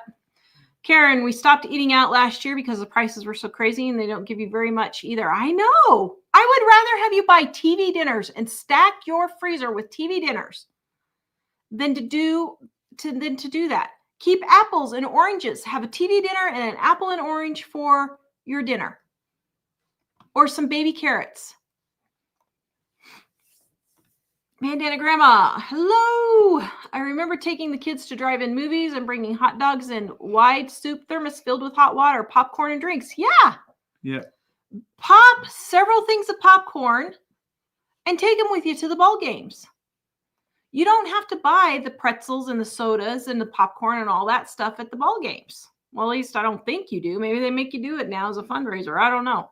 Karen, we stopped eating out last year because the prices were so crazy and they don't give you very much either. I know. I would rather have you buy TV dinners and stack your freezer with TV dinners than to do that. Keep apples and oranges. Have a TV dinner and an apple and orange for your dinner. Or some baby carrots. Bandana Grandma, hello. I remember taking the kids to drive-in movies and bringing hot dogs in wide soup thermos filled with hot water, popcorn, and drinks. Yeah. Pop several things of popcorn and take them with you to the ball games. You don't have to buy the pretzels and the sodas and the popcorn and all that stuff at the ball games. Well, at least I don't think you do. Maybe they make you do it now as a fundraiser. I don't know.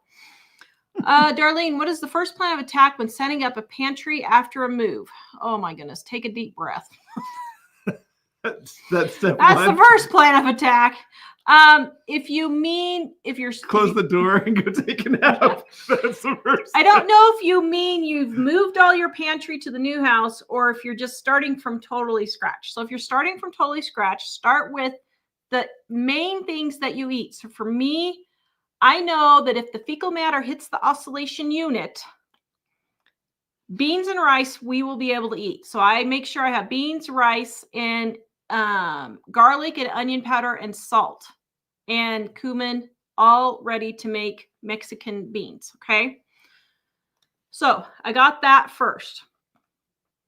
Darlene, what is the first plan of attack when setting up a pantry after a move? Oh my goodness. Take a deep breath.
That's
the first plan of attack. If you're
close the door and go take a nap. That's the first.
I don't know if you mean you've moved all your pantry to the new house or if you're just starting from totally scratch. So if you're starting from totally scratch, start with the main things that you eat. So for me, I know that if the fecal matter hits the oscillation unit, beans and rice we will be able to eat. So I make sure I have beans, rice, and garlic and onion powder and salt and cumin all ready to make Mexican beans. Okay. So I got that first.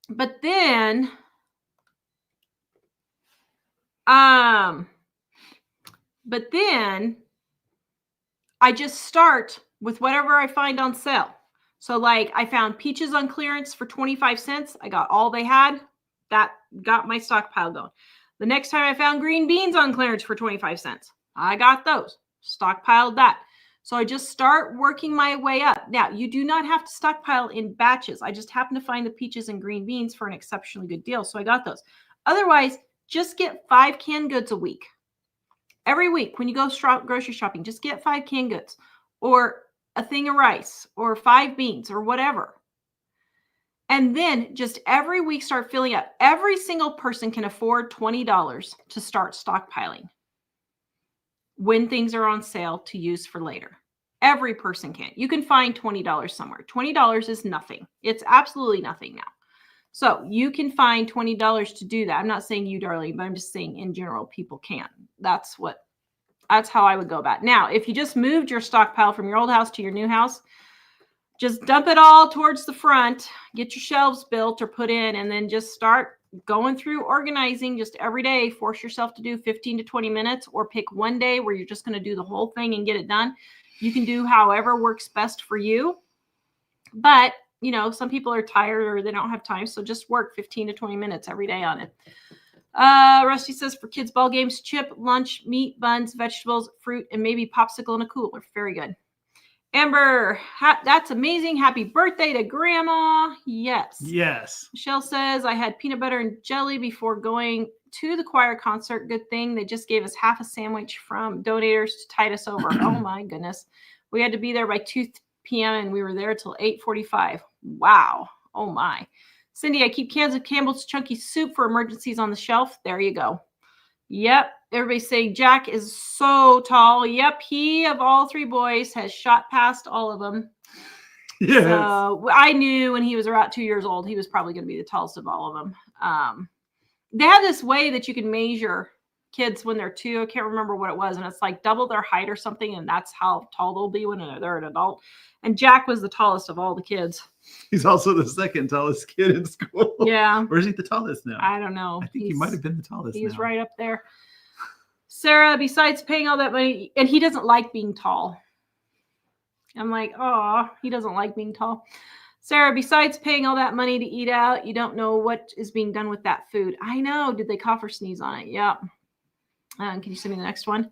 But then I just start with whatever I find on sale. So like I found peaches on clearance for 25 cents. I got all they had. That got my stockpile going. The next time I found green beans on clearance for 25 cents. I got those. Stockpiled that. So I just start working my way up. Now, you do not have to stockpile in batches. I just happen to find the peaches and green beans for an exceptionally good deal. So I got those. Otherwise, just get 5 canned goods a week. Every week when you go grocery shopping, just get 5 canned goods or a thing of rice or 5 beans or whatever. And then just every week start filling up. Every single person can afford $20 to start stockpiling when things are on sale to use for later. Every person can. You can find $20 somewhere. $20 is nothing. It's absolutely nothing now. So you can find $20 to do that. I'm not saying you, Darlene, but I'm just saying in general, people can. That's how I would go about it. Now, if you just moved your stockpile from your old house to your new house, just dump it all towards the front, get your shelves built or put in, and then just start going through organizing just every day, force yourself to do 15 to 20 minutes, or pick one day where you're just going to do the whole thing and get it done. You can do however works best for you. But, you know, some people are tired or they don't have time. So just work 15 to 20 minutes every day on it. Rusty says for kids' ball games, chip, lunch, meat, buns, vegetables, fruit, and maybe popsicle in a cooler. Very good. Amber, that's amazing. Happy birthday to Grandma. Yes.
Yes.
Michelle says, I had peanut butter and jelly before going to the choir concert. Good thing they just gave us half a sandwich from donators to tide us over. Oh, my goodness. We had to be there by 2 p.m. and we were there till 8:45. Wow. Oh, my. Cindy, I keep cans of Campbell's Chunky Soup for emergencies on the shelf. There you go. Yep. Everybody's saying Jack is so tall. Yep. He, of all 3 boys, has shot past all of them.
Yes.
So I knew when he was about 2 years old, he was probably going to be the tallest of all of them. They have this way that you can measure kids when they're 2. I can't remember what it was. And it's like double their height or something. And that's how tall they'll be when they're an adult. And Jack was the tallest of all the kids.
He's also the second tallest kid in school.
Yeah.
Or is he the tallest now?
I don't know.
I think he might have been the tallest.
He's
now.
right up there. Sarah, besides paying all that money, and he doesn't like being tall. I'm like, oh, he doesn't like being tall. Sarah, besides paying all that money to eat out, you don't know what is being done with that food. I know. Did they cough or sneeze on it? Yeah. Can you send me the next one?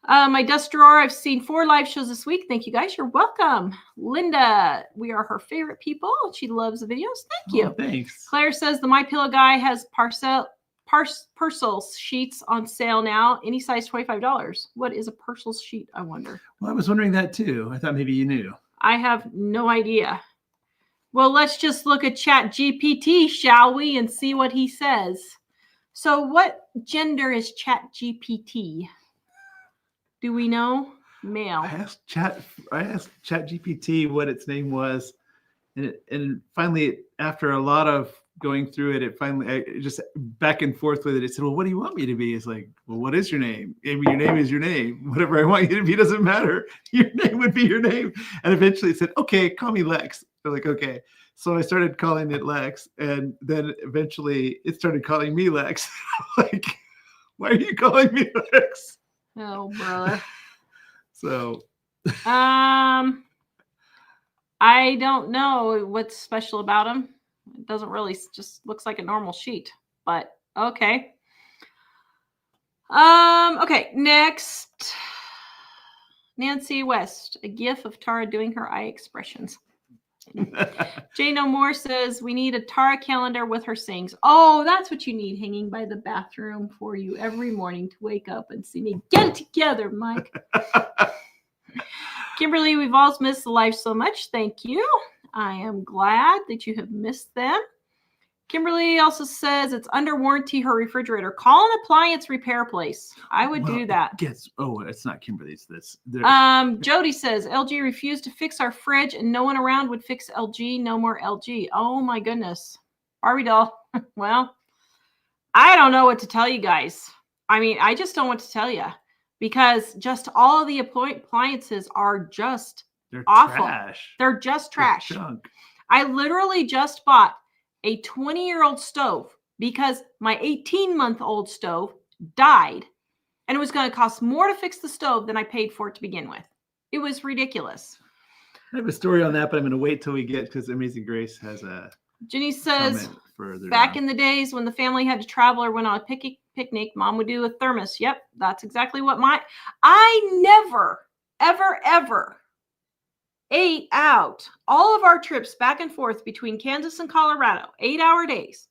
My desk drawer, I've seen 4 live shows this week. Thank you, guys. You're welcome. Linda, we are her favorite people. She loves the videos. Thank you.
Oh, thanks.
Claire says the MyPillow guy has Parcel sheets on sale now. Any size, $25. What is a Parcel sheet, I wonder?
Well, I was wondering that too. I thought maybe you knew.
I have no idea. Well, let's just look at ChatGPT, shall we, and see what he says. So what gender is ChatGPT? Do we know? Male.
I asked ChatGPT what its name was, and finally, after a lot of going through it, I just back and forth with it. It said, "Well, what do you want me to be?" It's like, "Well, what is your name? Maybe your name is your name. Whatever I want you to be doesn't matter. Your name would be your name." And eventually, it said, "Okay, call me Lex." I'm like, "Okay." So I started calling it Lex, and then eventually, it started calling me Lex. Like, why are you calling me Lex?
Oh, brother.
So,
I don't know what's special about him. It doesn't really, just looks like a normal sheet, but okay. Okay, next. Nancy West, a gif of Tara doing her eye expressions. Jane O'More says we need a Tara calendar with her sayings. Oh, that's what you need hanging by the bathroom for you every morning to wake up and see me. Get it together, Mike. Kimberly, we've all missed the live so much. Thank you. I am glad that you have missed them. Kimberly also says it's under warranty, her refrigerator. Call an appliance repair place. I would do that.
It's not Kimberly's.
Jody says LG refused to fix our fridge and no one around would fix LG. No more LG. Oh my goodness. Barbie doll. Well, I don't know what to tell you guys. I mean, I just don't know what to tell you because just all of the appliances are just awful.
Trash.
They're just trash.
They're junk.
I literally just bought a 20-year-old stove because my 18-month-old stove died and it was going to cost more to fix the stove than I paid for it to begin with. It was ridiculous.
I have a story on that, but I'm going to wait till we get, because Amazing Grace has a
Jenny says,
further
back
down.
in the days when the family had to travel or went on a picnic, Mom would do a thermos. Yep, that's exactly what I never, ever ate out. All of our trips back and forth between Kansas and Colorado, 8-hour days.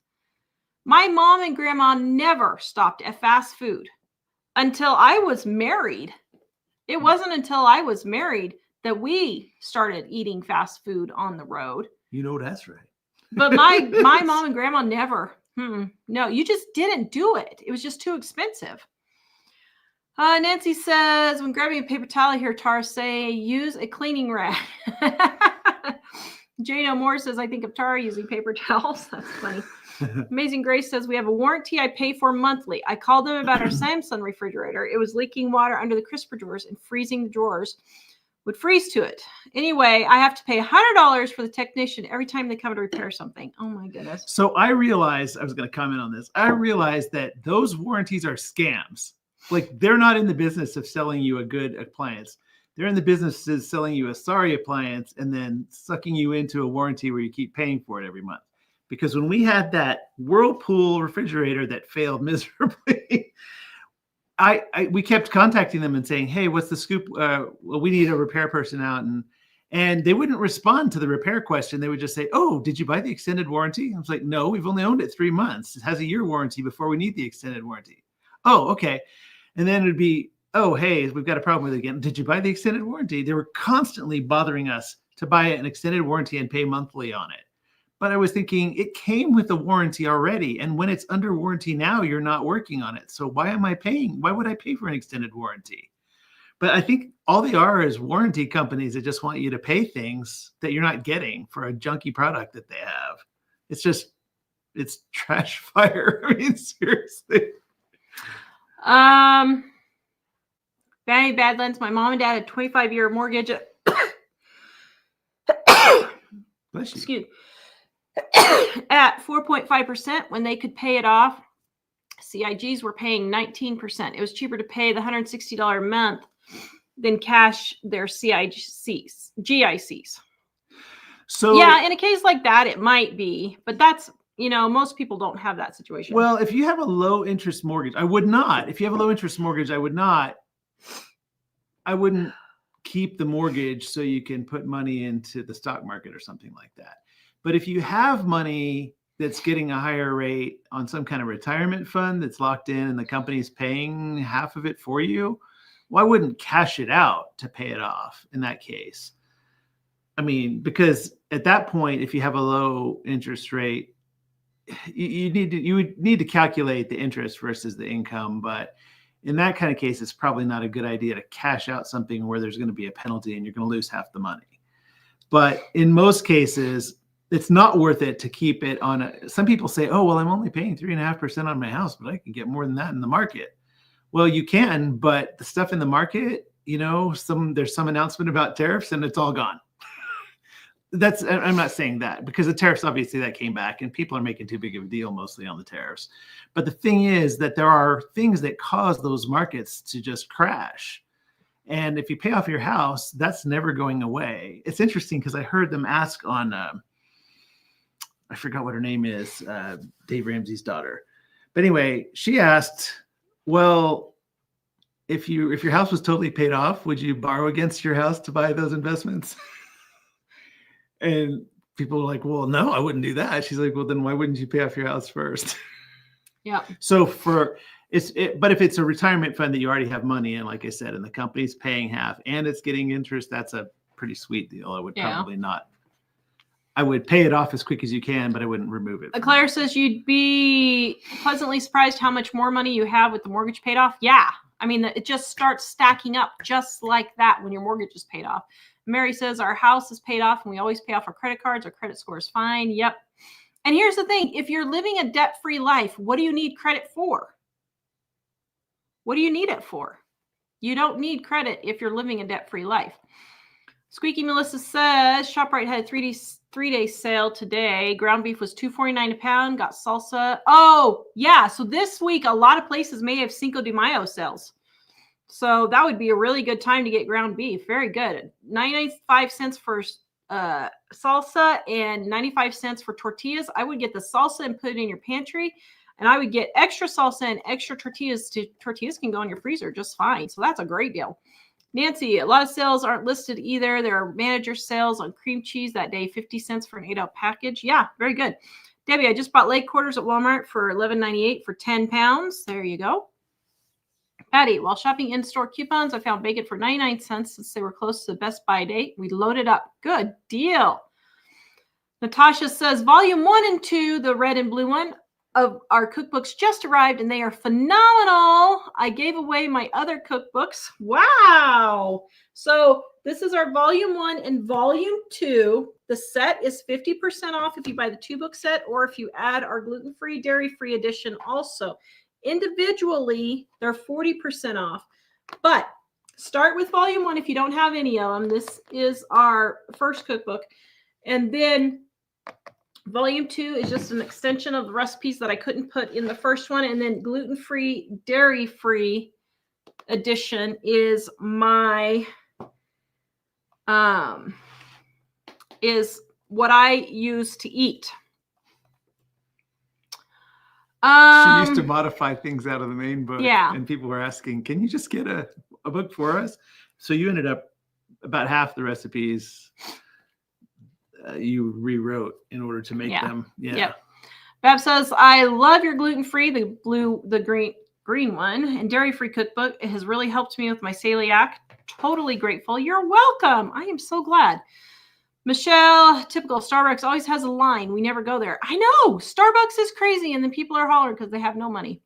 My mom and grandma never stopped at fast food until I was married. It wasn't until I was married that we started eating fast food on the road.
You know, that's right.
But my mom and grandma never. No, you just didn't do it. It was just too expensive. Nancy says, when grabbing a paper towel, I hear Tara say, use a cleaning rag. Jane O'More says, I think of Tara using paper towels. That's funny. Amazing Grace says, we have a warranty I pay for monthly. I called them about our Samsung refrigerator. It was leaking water under the crisper drawers and freezing the drawers would freeze to it. Anyway, I have to pay $100 for the technician every time they come to repair something. Oh my goodness.
So I realized, I was going to comment on this. I realized that those warranties are scams. Like, they're not in the business of selling you a good appliance. They're in the business of selling you a sorry appliance and then sucking you into a warranty where you keep paying for it every month. Because when we had that Whirlpool refrigerator that failed miserably, we kept contacting them and saying, hey, what's the scoop? Well, we need a repair person out. And they wouldn't respond to the repair question. They would just say, oh, did you buy the extended warranty? I was like, no, we've only owned it 3 months. It has a year warranty before we need the extended warranty. Oh, okay. And then it'd be, oh, hey, we've got a problem with it again. Did you buy the extended warranty? They were constantly bothering us to buy an extended warranty and pay monthly on it. But I was thinking, it came with a warranty already. And when it's under warranty now, you're not working on it. So why am I paying? Why would I pay for an extended warranty? But I think all they are is warranty companies that just want you to pay things that you're not getting for a junky product that they have. It's trash fire. I mean, seriously.
Vanity Badlands, my mom and dad had 25-year mortgage. Excuse me. At 4.5% when they could pay it off. CIGs were paying 19%. It was cheaper to pay the $160 a month than cash their GICs.
So
yeah, in a case like that, it might be, but that's, most people don't have that situation.
Well, if you have a low interest mortgage, I would not. If you have a low interest mortgage, I wouldn't keep the mortgage so you can put money into the stock market or something like that. But if you have money that's getting a higher rate on some kind of retirement fund that's locked in and the company's paying half of it for you, well, I wouldn't cash it out to pay it off in that case. I mean, because at that point, if you have a low interest rate, you would need to calculate the interest versus the income. But in that kind of case, it's probably not a good idea to cash out something where there's going to be a penalty and you're going to lose half the money. But in most cases, it's not worth it to keep it on some people say, oh, well, I'm only paying 3.5% on my house, but I can get more than that in the market. Well, you can, but the stuff in the market, there's some announcement about tariffs and it's all gone. I'm not saying that, because the tariffs, obviously that came back and people are making too big of a deal mostly on the tariffs. But the thing is that there are things that cause those markets to just crash. And if you pay off your house, that's never going away. It's interesting because I heard them ask on, I forgot what her name is, Dave Ramsey's daughter. But anyway, she asked, well, if your house was totally paid off, would you borrow against your house to buy those investments? And people were like, well, no, I wouldn't do that. She's like, well, then why wouldn't you pay off your house first?
Yeah.
So but if it's a retirement fund that you already have money in, like I said, and the company's paying half and it's getting interest, that's a pretty sweet deal. I would probably not. I would pay it off as quick as you can, but I wouldn't remove it.
Claire says you'd be pleasantly surprised how much more money you have with the mortgage paid off. Yeah. I mean, it just starts stacking up just like that when your mortgage is paid off. Mary says our house is paid off and we always pay off our credit cards. Our credit score is fine. Yep. And here's the thing. If you're living a debt-free life, what do you need credit for? What do you need it for? You don't need credit if you're living a debt-free life. Squeaky Melissa says ShopRite had a three-day sale today. Ground beef was $2.49 a pound. Got salsa. Oh, yeah. So this week, a lot of places may have Cinco de Mayo sales. So that would be a really good time to get ground beef. Very good. 95 cents for salsa and 95 cents for tortillas. I would get the salsa and put it in your pantry. And I would get extra salsa and extra tortillas. Tortillas can go in your freezer just fine. So that's a great deal. Nancy, a lot of sales aren't listed either. There are manager sales on cream cheese that day, 50 cents for an 8-ounce package. Yeah, very good. Debbie, I just bought leg quarters at Walmart for $11.98 for 10 pounds. There you go. Patty, while shopping in-store coupons, I found bacon for 99 cents since they were close to the Best Buy date. We loaded up. Good deal. Natasha says, volume 1 and 2, the red and blue one, of our cookbooks just arrived and they are phenomenal. I gave away my other cookbooks. Wow. So this is our volume 1 and volume 2. The set is 50% off if you buy the 2-book set or if you add our gluten-free, dairy-free edition also. Individually, they're 40% off. But start with volume 1 if you don't have any of them. This is our first cookbook. And then volume 2 is just an extension of the recipes that I couldn't put in the first one. And then gluten-free, dairy-free edition is my, is what I use to eat.
She used to modify things out of the main book.
Yeah.
And people were asking, can you just get a book for us? So you ended up about half the recipes you rewrote in order to make them. Yeah.
Yep. Bab says, I love your gluten-free, the green one, and dairy-free cookbook. It has really helped me with my celiac. Totally grateful. You're welcome. I am so glad. Michelle, typical Starbucks always has a line. We never go there. I know. Starbucks is crazy, and then people are hollering because they have no money.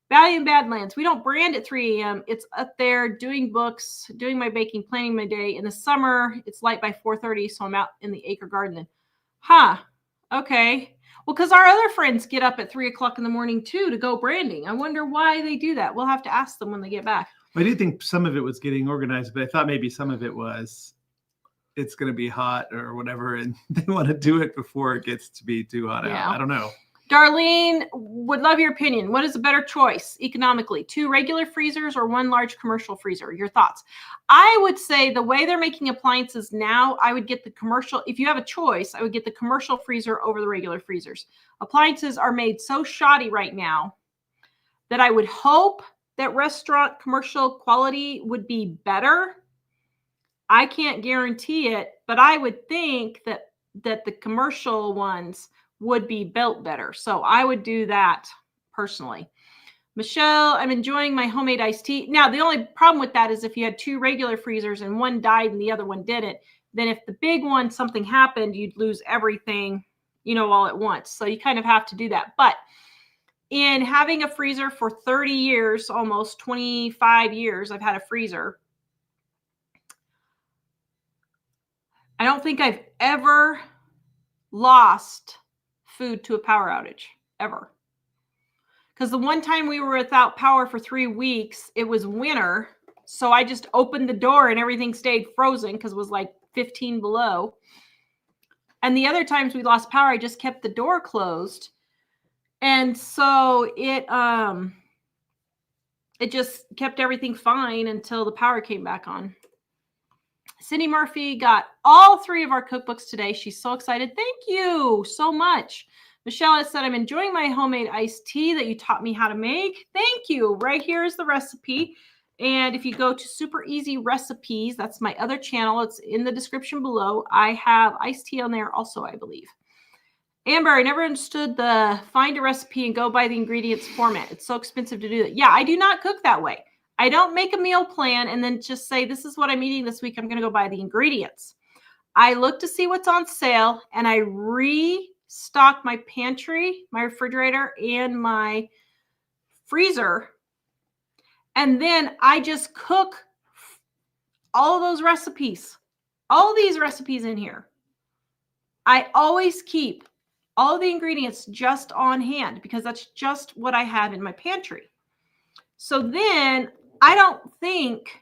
Valley and Badlands. We don't brand at 3 a.m. It's up there doing books, doing my baking, planning my day. In the summer, it's light by 4:30, so I'm out in the acre garden. Okay. Well, because our other friends get up at 3 o'clock in the morning, too, to go branding. I wonder why they do that. We'll have to ask them when they get back.
I do think some of it was getting organized, but I thought maybe some of it was it's going to be hot or whatever, and they want to do it before it gets to be too hot out. I don't know.
Darlene, would love your opinion. What is a better choice economically? 2 regular freezers or 1 large commercial freezer? Your thoughts? I would say the way they're making appliances now, I would get the commercial. If you have a choice, I would get the commercial freezer over the regular freezers. Appliances are made so shoddy right now that I would hope that restaurant commercial quality would be better. I can't guarantee it, but I would think that the commercial ones would be built better. So I would do that personally. Michelle, I'm enjoying my homemade iced tea. Now, the only problem with that is if you had 2 regular freezers and one died and the other one didn't, then if the big one, something happened, you'd lose everything, all at once. So you kind of have to do that. But in having a freezer for 30 years, almost 25 years, I've had a freezer. I don't think I've ever lost food to a power outage, ever. Because the one time we were without power for 3 weeks, it was winter. So I just opened the door and everything stayed frozen because it was like 15 below. And the other times we lost power, I just kept the door closed. And so it just kept everything fine until the power came back on. Cindy Murphy got all 3 of our cookbooks today. She's so excited. Thank you so much. Michelle has said, I'm enjoying my homemade iced tea that you taught me how to make. Thank you. Right here is the recipe. And if you go to Super Easy Recipes, that's my other channel. It's in the description below. I have iced tea on there also, I believe. Amber, I never understood the find a recipe and go by the ingredients format. It's so expensive to do that. Yeah, I do not cook that way. I don't make a meal plan and then just say, this is what I'm eating this week. I'm going to go buy the ingredients. I look to see what's on sale and I restock my pantry, my refrigerator, and my freezer. And then I just cook all of those recipes, all these recipes in here. I always keep all the ingredients just on hand because that's just what I have in my pantry. So then I don't think,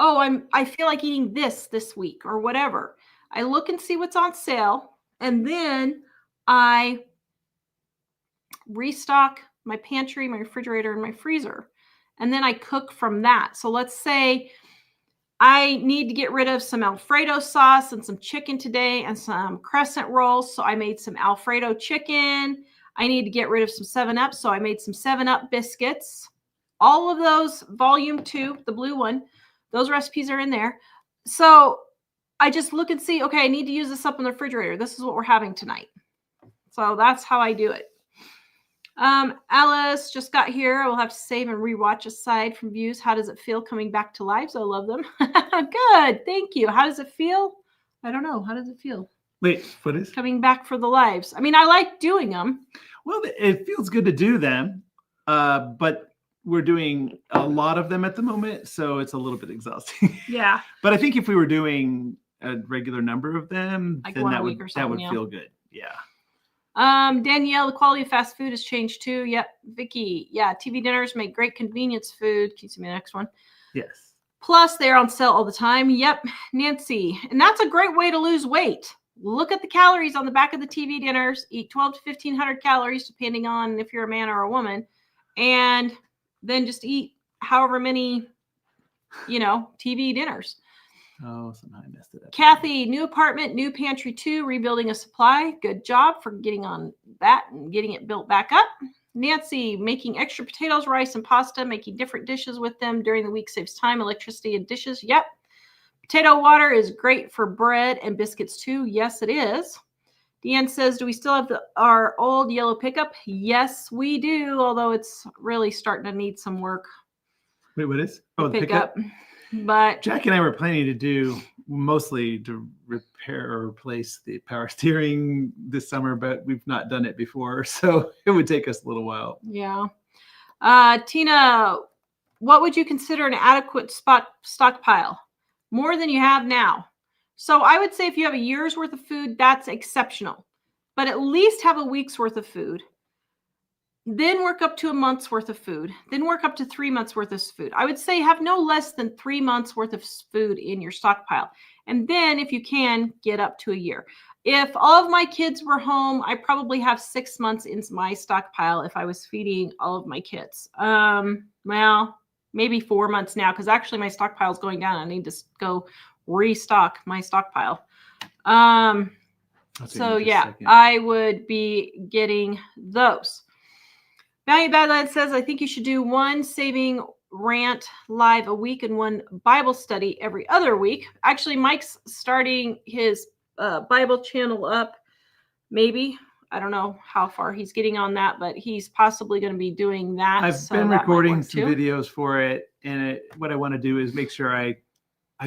I feel like eating this week or whatever. I look and see what's on sale, and then I restock my pantry, my refrigerator, and my freezer. And then I cook from that. So let's say I need to get rid of some Alfredo sauce and some chicken today and some crescent rolls. So I made some Alfredo chicken. I need to get rid of some 7-Up. So I made some 7-Up biscuits. All of those, volume 2, the blue one, those recipes are in there. So I just look and see, okay, I need to use this up in the refrigerator. This is what we're having tonight. So that's how I do it. Alice just got here. I will have to save and rewatch aside from views. How does it feel coming back to lives? I love them. Good. Thank you. How does it feel? I don't know. How does it feel?
Wait, what is
coming back for the lives? I mean, I like doing them.
Well, it feels good to do them. But we're doing a lot of them at the moment, so it's a little bit exhausting.
Yeah.
But I think if we were doing a regular number of them,
like
then that would
yeah.
feel good. Yeah.
Danielle, the quality of fast food has changed too. Yep. Vicky, yeah, TV dinners make great convenience food. Can you see me the next one?
Yes.
Plus, they're on sale all the time. Yep, Nancy. And that's a great way to lose weight. Look at the calories on the back of the TV dinners. Eat 12 to 1,500 calories, depending on if you're a man or a woman. And then just eat however many, TV dinners.
Oh, somehow I messed it up.
Kathy, new apartment, new pantry too, rebuilding a supply. Good job for getting on that and getting it built back up. Nancy, making extra potatoes, rice, and pasta, making different dishes with them during the week saves time, electricity, and dishes. Yep. Potato water is great for bread and biscuits too. Yes, it is. Deanne says, do we still have our old yellow pickup? Yes, we do, although it's really starting to need some work.
Wait, what is? Oh, the
pickup. But
Jack and I were planning to do mostly to repair or replace the power steering this summer, but we've not done it before, so it would take us a little while.
Yeah. Tina, what would you consider an adequate stockpile? More than you have now. So I would say if you have a year's worth of food, that's exceptional. But at least have a week's worth of food. Then work up to a month's worth of food. Then work up to 3 months worth of food. I would say have no less than 3 months worth of food in your stockpile. And then if you can, get up to a year. If all of my kids were home, I probably have 6 months in my stockpile if I was feeding all of my kids. Well, maybe 4 months now, because actually my stockpile is going down. I need to go restock my stockpile. So yeah, I would be getting those. Valiant Badland says, I think you should do one saving rant live a week and one Bible study every other week. Actually, Mike's starting his Bible channel up. Maybe. I don't know how far he's getting on that, but he's possibly going to be doing that.
I've been recording some videos for it. And what I want to do is make sure I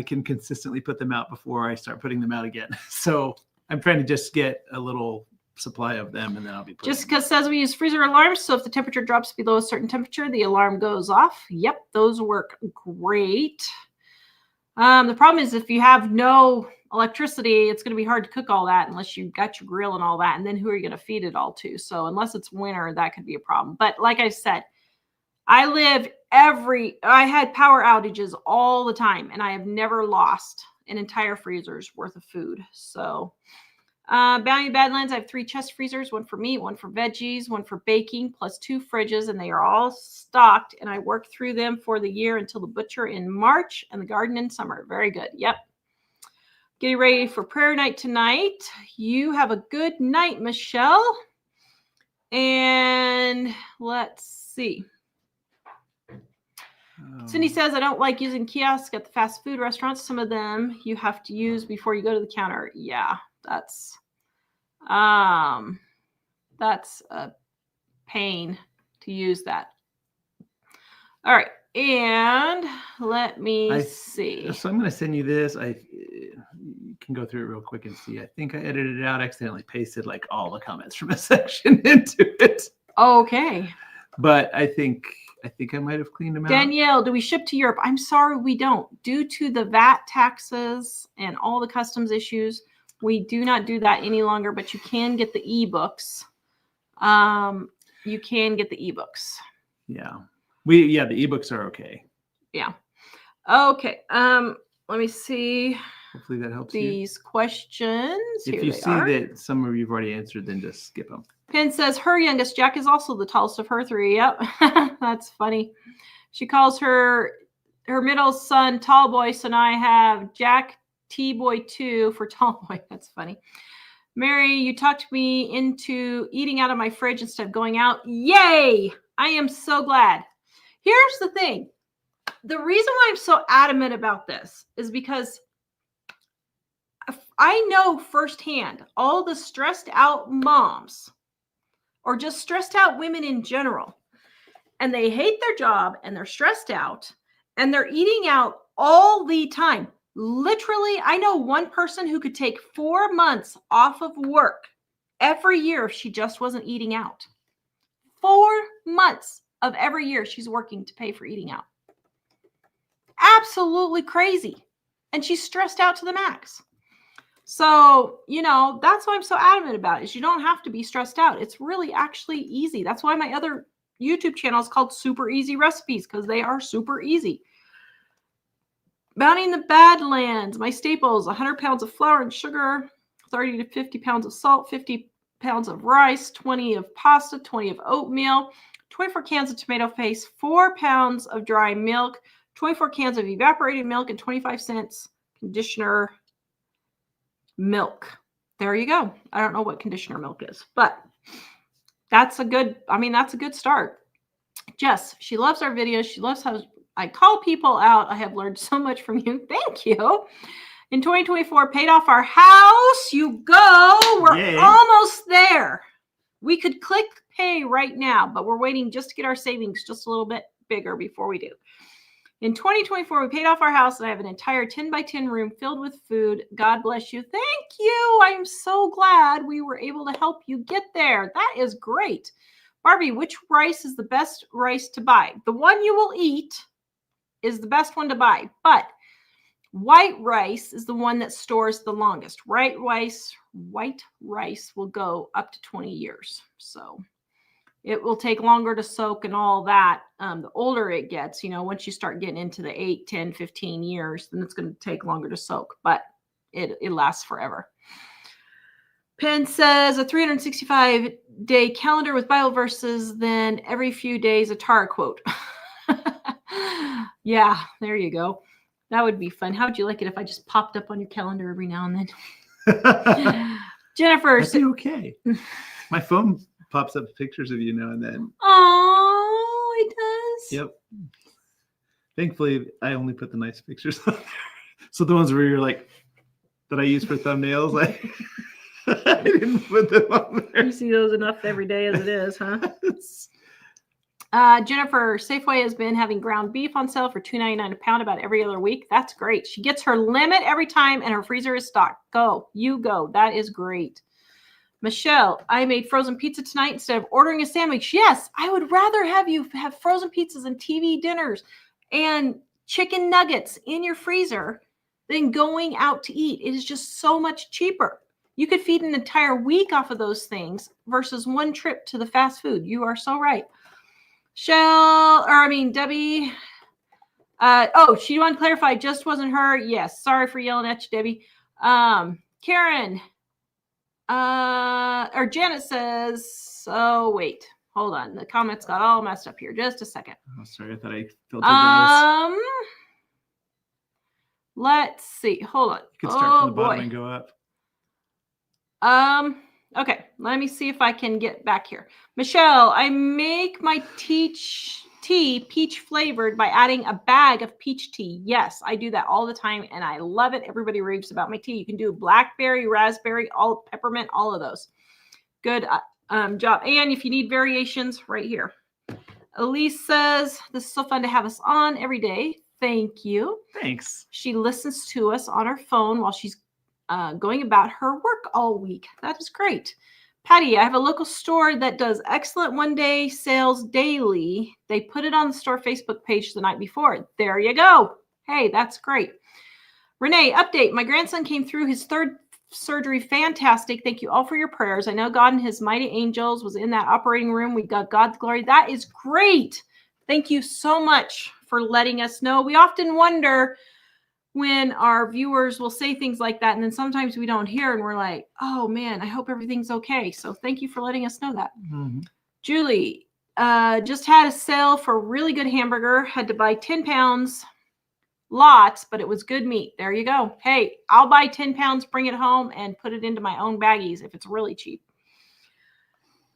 can consistently put them out before I start putting them out again. So I'm trying to just get a little supply of them, and then I'll be putting
Jessica says we use freezer alarms, so if the temperature drops below a certain temperature, the alarm goes off. Yep, those work great. The problem is if you have no electricity, it's going to be hard to cook all that unless you've got your grill and all that, and then who are you going to feed it all to? So unless it's winter, that could be a problem. But like I said, I had power outages all the time, and I have never lost an entire freezer's worth of food. So Bounty Badlands, I have 3 chest freezers, one for meat, one for veggies, one for baking, plus 2 fridges, and they are all stocked, and I work through them for the year until the butcher in March and the garden in summer. Very good. Yep. Getting ready for prayer night tonight. You have a good night, Michelle. And let's see. Cindy says, I don't like using kiosks at the fast food restaurants. Some of them you have to use before you go to the counter. Yeah, that's a pain to use that. All right. And let me see.
So I'm going to send you this. You can go through it real quick and see. I think I edited it out, accidentally pasted like all the comments from a section into it.
Okay.
But I think I might have cleaned them out.
Danielle, do we ship to Europe? I'm sorry, we don't. Due to the VAT taxes and all the customs issues, we do not do that any longer, but you can get the ebooks. You can get the ebooks.
Yeah. The ebooks are okay.
Yeah. Okay. Let me see.
Hopefully that helps
these questions.
If you see that some of you've already answered, then just skip them.
Penn says her youngest Jack is also the tallest of her 3. Yep. That's funny. She calls her middle son Tall Boy. So now I have Jack T Boy 2 for Tall Boy. That's funny. Mary, you talked me into eating out of my fridge instead of going out. Yay! I am so glad. Here's the thing. The reason why I'm so adamant about this is because I know firsthand all the stressed out moms or just stressed out women in general, and they hate their job and they're stressed out and they're eating out all the time. Literally, I know one person who could take 4 months off of work every year if she just wasn't eating out. 4 months of every year she's working to pay for eating out. Absolutely crazy. And she's stressed out to the max. So, that's why I'm so adamant about it, is you don't have to be stressed out. It's really actually easy. That's why my other YouTube channel is called Super Easy Recipes, because they are super easy. Bounty in the Badlands, my staples, 100 pounds of flour and sugar, 30 to 50 pounds of salt, 50 pounds of rice, 20 of pasta, 20 of oatmeal, 24 cans of tomato paste, 4 pounds of dry milk, 24 cans of evaporated milk, and 25 cents conditioner milk. There you go. I don't know what conditioner milk is, but that's a good start. Jess, she loves our videos. She loves how I call people out. I have learned so much from you. Thank you. In 2024, paid off our house. You go. We're almost there. We could click pay right now, but we're waiting just to get our savings just a little bit bigger before we do. In 2024, we paid off our house, and I have an entire 10 by 10 room filled with food. God bless you. Thank you. I'm so glad we were able to help you get there. That is great. Barbie, which rice is the best rice to buy? The one you will eat is the best one to buy, but white rice is the one that stores the longest. White rice will go up to 20 years. So it will take longer to soak and all that. The older it gets, once you start getting into the 8, 10, 15 years, then it's going to take longer to soak, but it lasts forever. Penn says a 365-day calendar with Bible verses, then every few days a Tara quote. Yeah, there you go. That would be fun. How would you like it if I just popped up on your calendar every now and then? Jennifer.
That'd be okay. My phone pops up pictures of you now and then.
Oh, it does?
Yep. Thankfully, I only put the nice pictures on there. So the ones where you're like, that I use for thumbnails, I didn't put them on there.
You see those enough every day as it is, huh? Jennifer, Safeway has been having ground beef on sale for $2.99 a pound about every other week. That's great. She gets her limit every time, and her freezer is stocked. Go. You go. That is great. Michelle, I made frozen pizza tonight instead of ordering a sandwich. Yes, I would rather have you have frozen pizzas and TV dinners and chicken nuggets in your freezer than going out to eat. It is just so much cheaper. You could feed an entire week off of those things versus one trip to the fast food. You are so right. Debbie. She wanted to clarify, just wasn't her. Yes. Sorry for yelling at you, Debbie. Karen, Janet says, oh, wait, hold on. The comments got all messed up here. Just a second.
Oh, sorry. I thought I filtered those.
Let's see. Hold on.
You could start from the bottom and go up.
Okay, let me see if I can get back here. Michelle, I make my tea peach flavored by adding a bag of peach tea. Yes, I do that all the time, and I love it. Everybody raves about my tea. You can do blackberry, raspberry, all peppermint, all of those. Good job. And if you need variations, right here. Elise says, this is so fun to have us on every day. Thank you.
Thanks.
She listens to us on her phone while she's going about her work all week. That is great. Patty, I have a local store that does excellent one-day sales daily. They put it on the store Facebook page the night before. There you go. Hey, that's great. Renee, update. My grandson came through his 3rd surgery. Fantastic. Thank you all for your prayers. I know God and his mighty angels was in that operating room. We got God's glory. That is great. Thank you so much for letting us know. We often wonder when our viewers will say things like that, and then sometimes we don't hear, and we're like, oh man, I hope everything's okay. So thank you for letting us know that. Mm-hmm. Julie, just had a sale for a really good hamburger. Had to buy 10 pounds, lots, but it was good meat. There you go. Hey, I'll buy 10 pounds, bring it home, and put it into my own baggies if it's really cheap.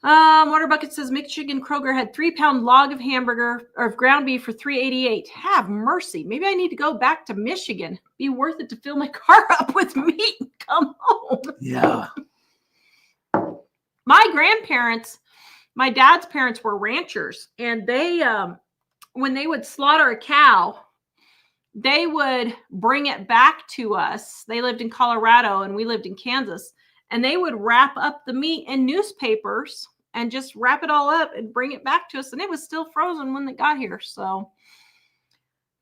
Water Bucket says Michigan Kroger had 3-pound log of hamburger or of ground beef for $3.88. Have mercy. Maybe I need to go back to Michigan. Be worth it to fill my car up with meat and come home.
Yeah.
My grandparents, my dad's parents were ranchers, and they, when they would slaughter a cow, they would bring it back to us. They lived in Colorado and we lived in Kansas. And they would wrap up the meat in newspapers and just wrap it all up and bring it back to us. And it was still frozen when it got here. So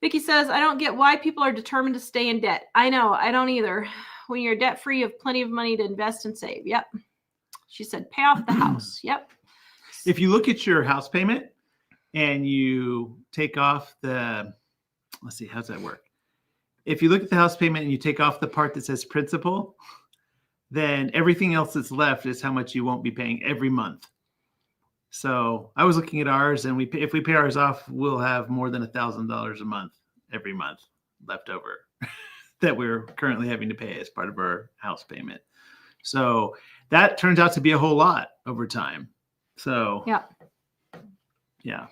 Vicky says, I don't get why people are determined to stay in debt. I know. I don't either. When you're debt free, you have plenty of money to invest and save. Yep. She said, pay off the house. Yep.
If you look at your house payment and you take off the, let's see, how's that work? if you look at the house payment and you take off the part that says principal, then everything else that's left is how much you won't be paying every month. So I was looking at ours, and if we pay ours off, we'll have more than $1,000 a month every month left over that we're currently having to pay as part of our house payment. So that turns out to be a whole lot over time. So
Yeah.
Yeah.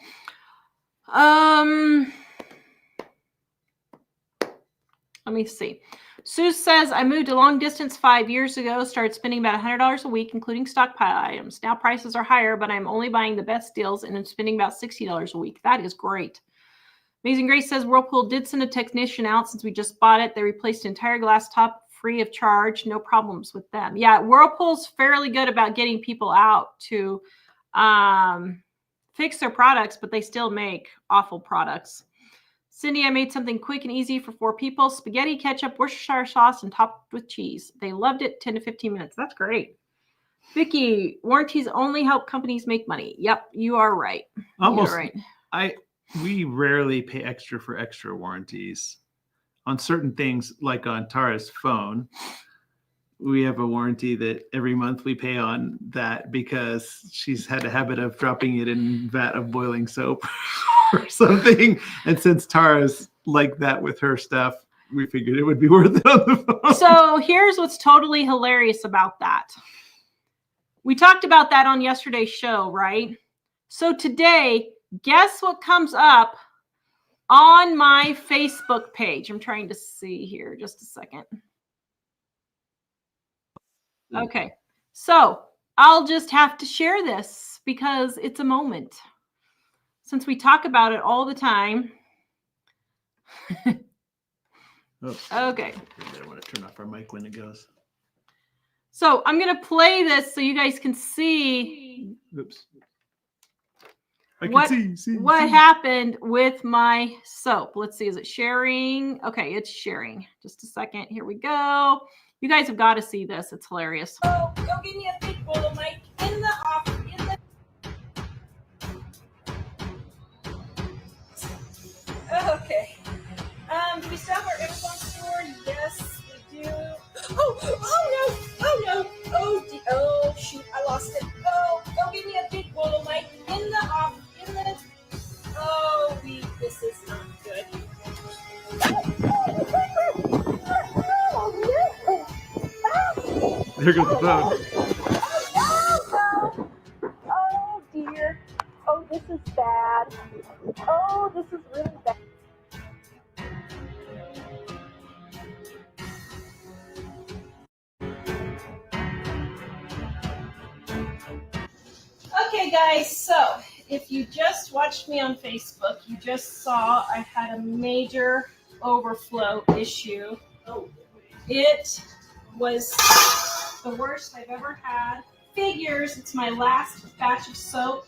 Let me see. Sue says, I moved a long distance 5 years ago, started spending about $100 a week, including stockpile items. Now prices are higher, but I'm only buying the best deals and I'm spending about $60 a week. That is great. Amazing Grace says, Whirlpool did send a technician out since we just bought it. They replaced the entire glass top free of charge. No problems with them. Yeah, Whirlpool's fairly good about getting people out to fix their products, but they still make awful products. Cindy, I made something quick and easy for 4 people. Spaghetti, ketchup, Worcestershire sauce, and topped with cheese. They loved it. 10 to 15 minutes. That's great. Vicky, warranties only help companies make money. Yep, you are right.
Almost.
You're right.
We rarely pay extra for extra warranties. On certain things, like on Tara's phone, we have a warranty that every month we pay on that because she's had a habit of dropping it in a vat of boiling soap or something. And since Tara's like that with her stuff, we figured it would be worth it on the phone.
So here's what's totally hilarious about that. We talked about that on yesterday's show, right? So today, guess what comes up on my Facebook page? I'm trying to see here just a second. Okay, so I'll just have to share this because it's a moment. Since we talk about it all the time. Okay.
I want to turn off our mic when it goes.
So I'm going to play this so you guys can see.
Oops. What
happened with my soap. Let's see. Is it sharing? Okay, it's sharing. Just a second. Here we go. You guys have got to see this. It's hilarious.
Oh, go give me a big bowl of Mike in the office. Okay. Do we stop our Amazon store? Yes, we do. Oh no. Oh, shoot, I lost it. Oh, go give me a big bowl of Mike in the office. This is not good.
There goes the phone.
Oh dear. Oh, this is bad. Oh, this is really bad. Okay, guys, so if you just watched me on Facebook, you just saw I had a major overflow issue. It was the worst I've ever had. Figures, it's my last batch of soap.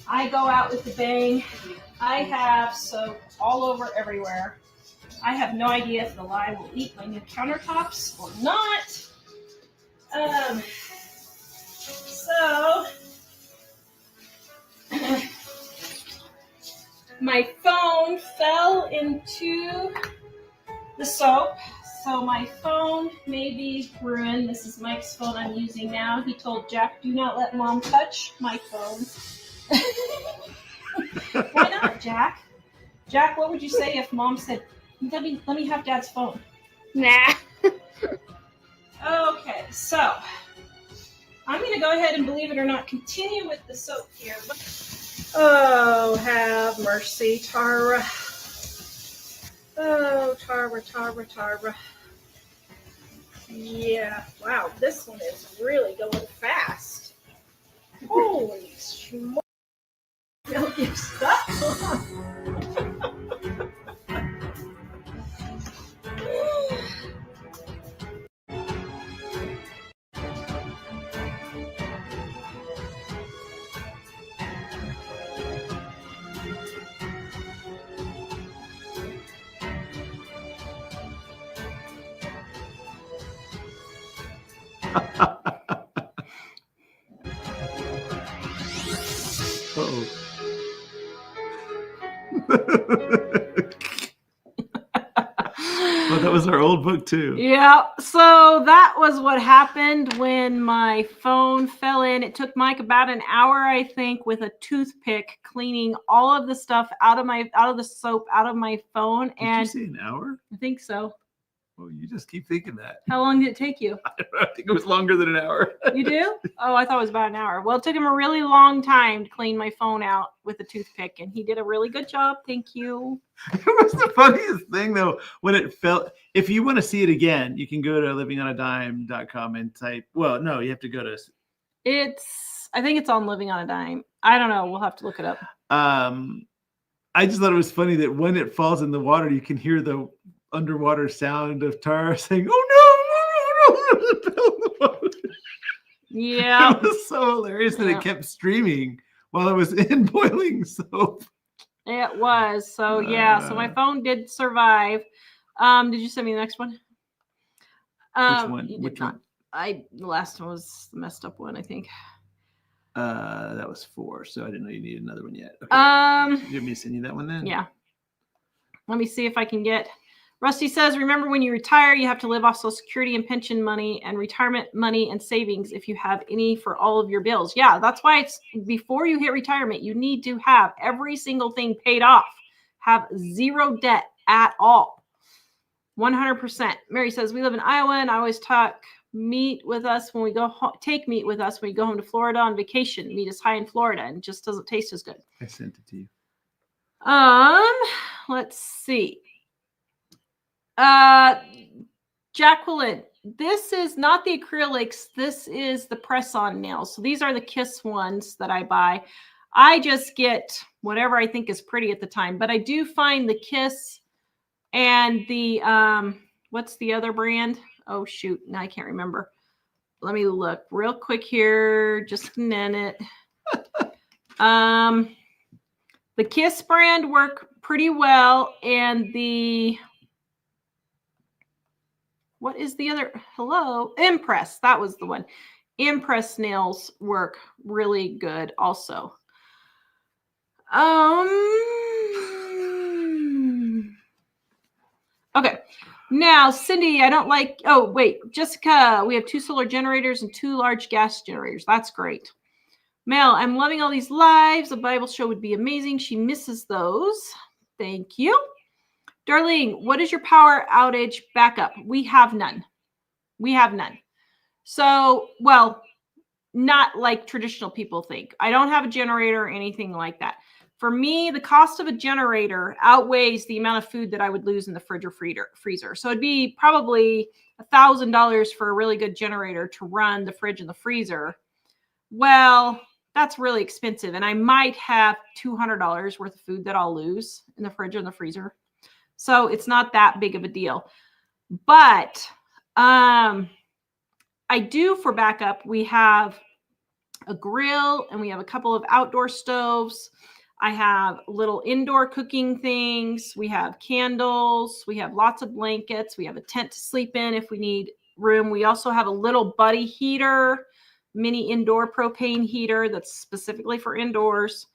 I go out with a bang. I have soap all over everywhere. I have no idea if the lye will eat my new countertops or not. So my phone fell into the soap, so my phone may be ruined. This is Mike's phone I'm using now. He told Jack, do not let Mom touch my phone. Why not, Jack? Jack, what would you say if Mom said, let me have Dad's phone?
Nah.
Okay, so I'm going to go ahead and, believe it or not, continue with the soap here. Oh, have mercy, Tara. Oh, Tara. Yeah, wow, this one is really going fast. Holy schmoes. Milk is stuck.
Uh-oh. Well, that was our old book too.
Yeah, so that was what happened when my phone fell in. It took Mike about an hour, I think, with a toothpick cleaning all of the stuff out of the soap out of my phone.
Did you
And
say an hour?
I think so.
Well, you just keep thinking that.
How long did it take you?
I think it was longer than an hour.
You do? Oh, I thought it was about an hour. Well, it took him a really long time to clean my phone out with a toothpick, and he did a really good job. Thank you.
It was the funniest thing though when it fell. If you want to see it again, you can go to livingonadime.com and type. Well, no, you have to go to.
I think it's on Living on a Dime. I don't know. We'll have to look it up.
I just thought it was funny that when it falls in the water, you can hear the underwater sound of Tara saying, "Oh no, no, no, no!" It fell in the water.
Yeah.
It was so hilarious that
Yeah.
it kept streaming while it was in boiling soap.
It was. So yeah, so my phone did survive. Did you send me the next one?
Which one?
You did
Which
not.
one?
The last one was the messed up one, I think.
That was 4, so I didn't know you needed another one yet. Okay. You want me to send you that one then?
Yeah. Let me see if I can get. Rusty says, remember when you retire, you have to live off Social Security and pension money and retirement money and savings if you have any for all of your bills. Yeah, that's why it's before you hit retirement, you need to have every single thing paid off. Have zero debt at all. 100%. Mary says, we live in Iowa and I always take meat with us when we go home to Florida on vacation. Meat is high in Florida and just doesn't taste as good.
I sent it to you.
Let's see. Jacqueline, this is not the acrylics. This is the press-on nails. So these are the Kiss ones that I buy. I just get whatever I think is pretty at the time, but I do find the Kiss and the, what's the other brand? Oh shoot. Now I can't remember. Let me look real quick here. Just a minute. The Kiss brand work pretty well. And what is the other? Hello, Impress. That was the one. Impress nails work really good also. Okay. Now, Cindy, I don't like. Oh, wait, Jessica. We have 2 solar generators and 2 large gas generators. That's great. Mel, I'm loving all these lives. A Bible show would be amazing. She misses those. Thank you. Darlene, what is your power outage backup? We have none. We have none. So, well, not like traditional people think. I don't have a generator or anything like that. For me, the cost of a generator outweighs the amount of food that I would lose in the fridge or freezer. So it'd be probably $1,000 for a really good generator to run the fridge and the freezer. Well, that's really expensive. And I might have $200 worth of food that I'll lose in the fridge and the freezer. So it's not that big of a deal. But I do for backup, we have a grill and we have a couple of outdoor stoves. I have little indoor cooking things. We have candles. We have lots of blankets. We have a tent to sleep in if we need room. We also have a little buddy heater, mini indoor propane heater that's specifically for indoors.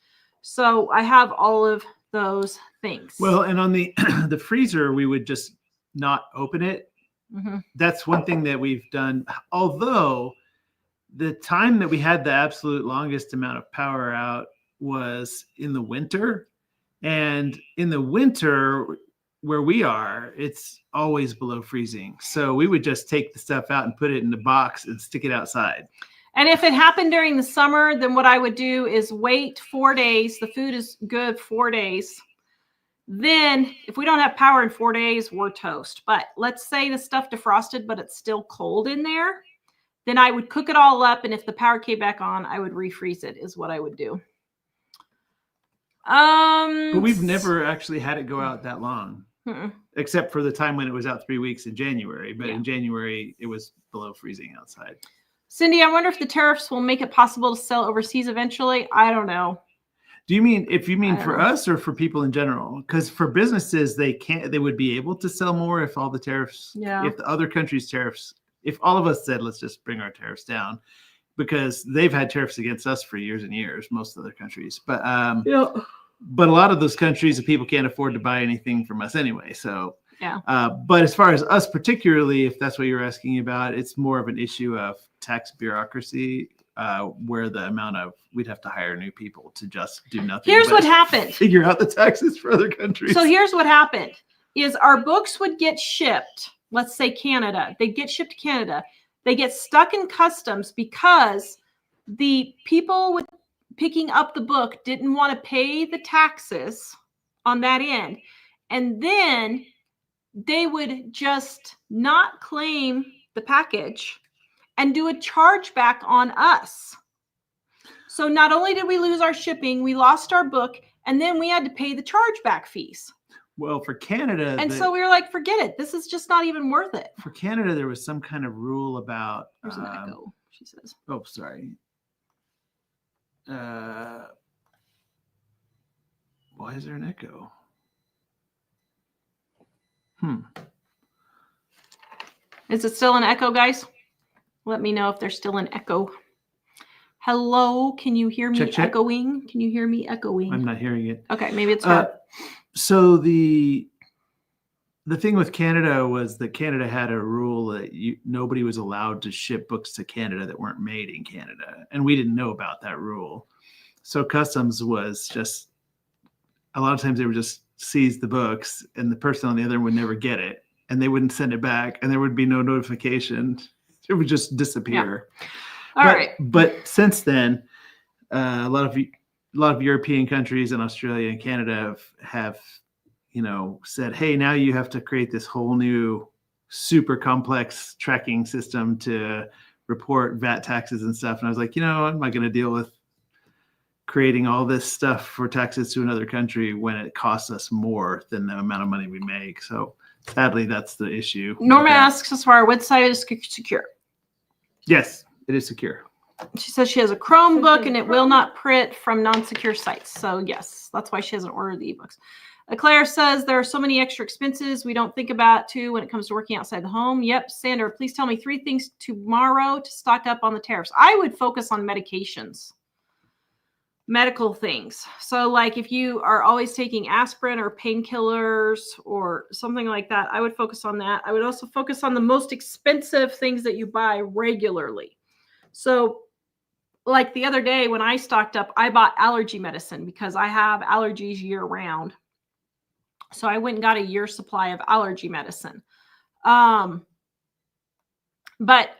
So I have all of those things.
Well, and on the the freezer, we would just not open it.
Mm-hmm.
That's one thing that we've done. Although the time that we had the absolute longest amount of power out was in the winter. And in the winter where we are, it's always below freezing. So we would just take the stuff out and put it in the box and stick it outside.
And if it happened during the summer, then what I would do is wait 4 days. The food is good 4 days. Then if we don't have power in 4 days, we're toast. But let's say the stuff defrosted, but it's still cold in there. Then I would cook it all up. And if the power came back on, I would refreeze it is what I would do.
But we've never actually had it go out that long, except for the time when it was out 3 weeks in January. But in January, it was below freezing outside.
Cindy, I wonder if the tariffs will make it possible to sell overseas eventually. I don't know.
Do you mean for us or for people in general? Because for businesses, they would be able to sell more if all the tariffs, if the other countries' tariffs, if all of us said, let's just bring our tariffs down, because they've had tariffs against us for years and years, most other countries. But a lot of those countries, the people can't afford to buy anything from us anyway. So
Yeah.
But as far as us particularly, if that's what you're asking about, it's more of an issue of tax bureaucracy, where the amount of we'd have to hire new people to just do nothing.
Here's
but
what happened.
Figure out the taxes for other countries.
So here's what happened is our books would get shipped, let's say Canada. They get shipped to Canada. They get stuck in customs because the people with picking up the book didn't want to pay the taxes on that end. And then they would just not claim the package and do a chargeback on us. So not only did we lose our shipping, we lost our book, and then we had to pay the chargeback fees.
Well, for Canada,
And so we were like, forget it. This is just not even worth it.
for Canada, there was some kind of rule about.
There's an echo, she says.
Oh, sorry. Why is there an echo?
Is it still an echo, guys? Let me know if there's still an echo. Hello, can you hear me
Check.
echoing? Can you hear me echoing?
I'm not hearing it.
Okay, maybe it's her.
So the thing with Canada was that Canada had a rule that nobody was allowed to ship books to Canada that weren't made in Canada, and we didn't know about that rule. So customs was just a lot of times they would just seize the books, and the person on the other end would never get it, and they wouldn't send it back, and there would be no notification. It would just disappear.
All right.
But since then, a lot of European countries and Australia and Canada have said, hey, now you have to create this whole new super complex tracking system to report VAT taxes and stuff. And I was like, I'm not going to deal with creating all this stuff for taxes to another country when it costs us more than the amount of money we make. So sadly, that's the issue.
Norma asks us why our website is secure.
Yes, it is secure.
She says she has a Chromebook and it will not print from non-secure sites. So yes, that's why she hasn't ordered the ebooks. Claire says there are so many extra expenses we don't think about too when it comes to working outside the home. Yep. Sandra, please tell me 3 things tomorrow to stock up on the tariffs. I would focus on medications, medical things. So like if you are always taking aspirin or painkillers or something like that, I would focus on that. I would also focus on the most expensive things that you buy regularly. So like the other day when I stocked up, I bought allergy medicine because I have allergies year round. So I went and got a year's supply of allergy medicine. But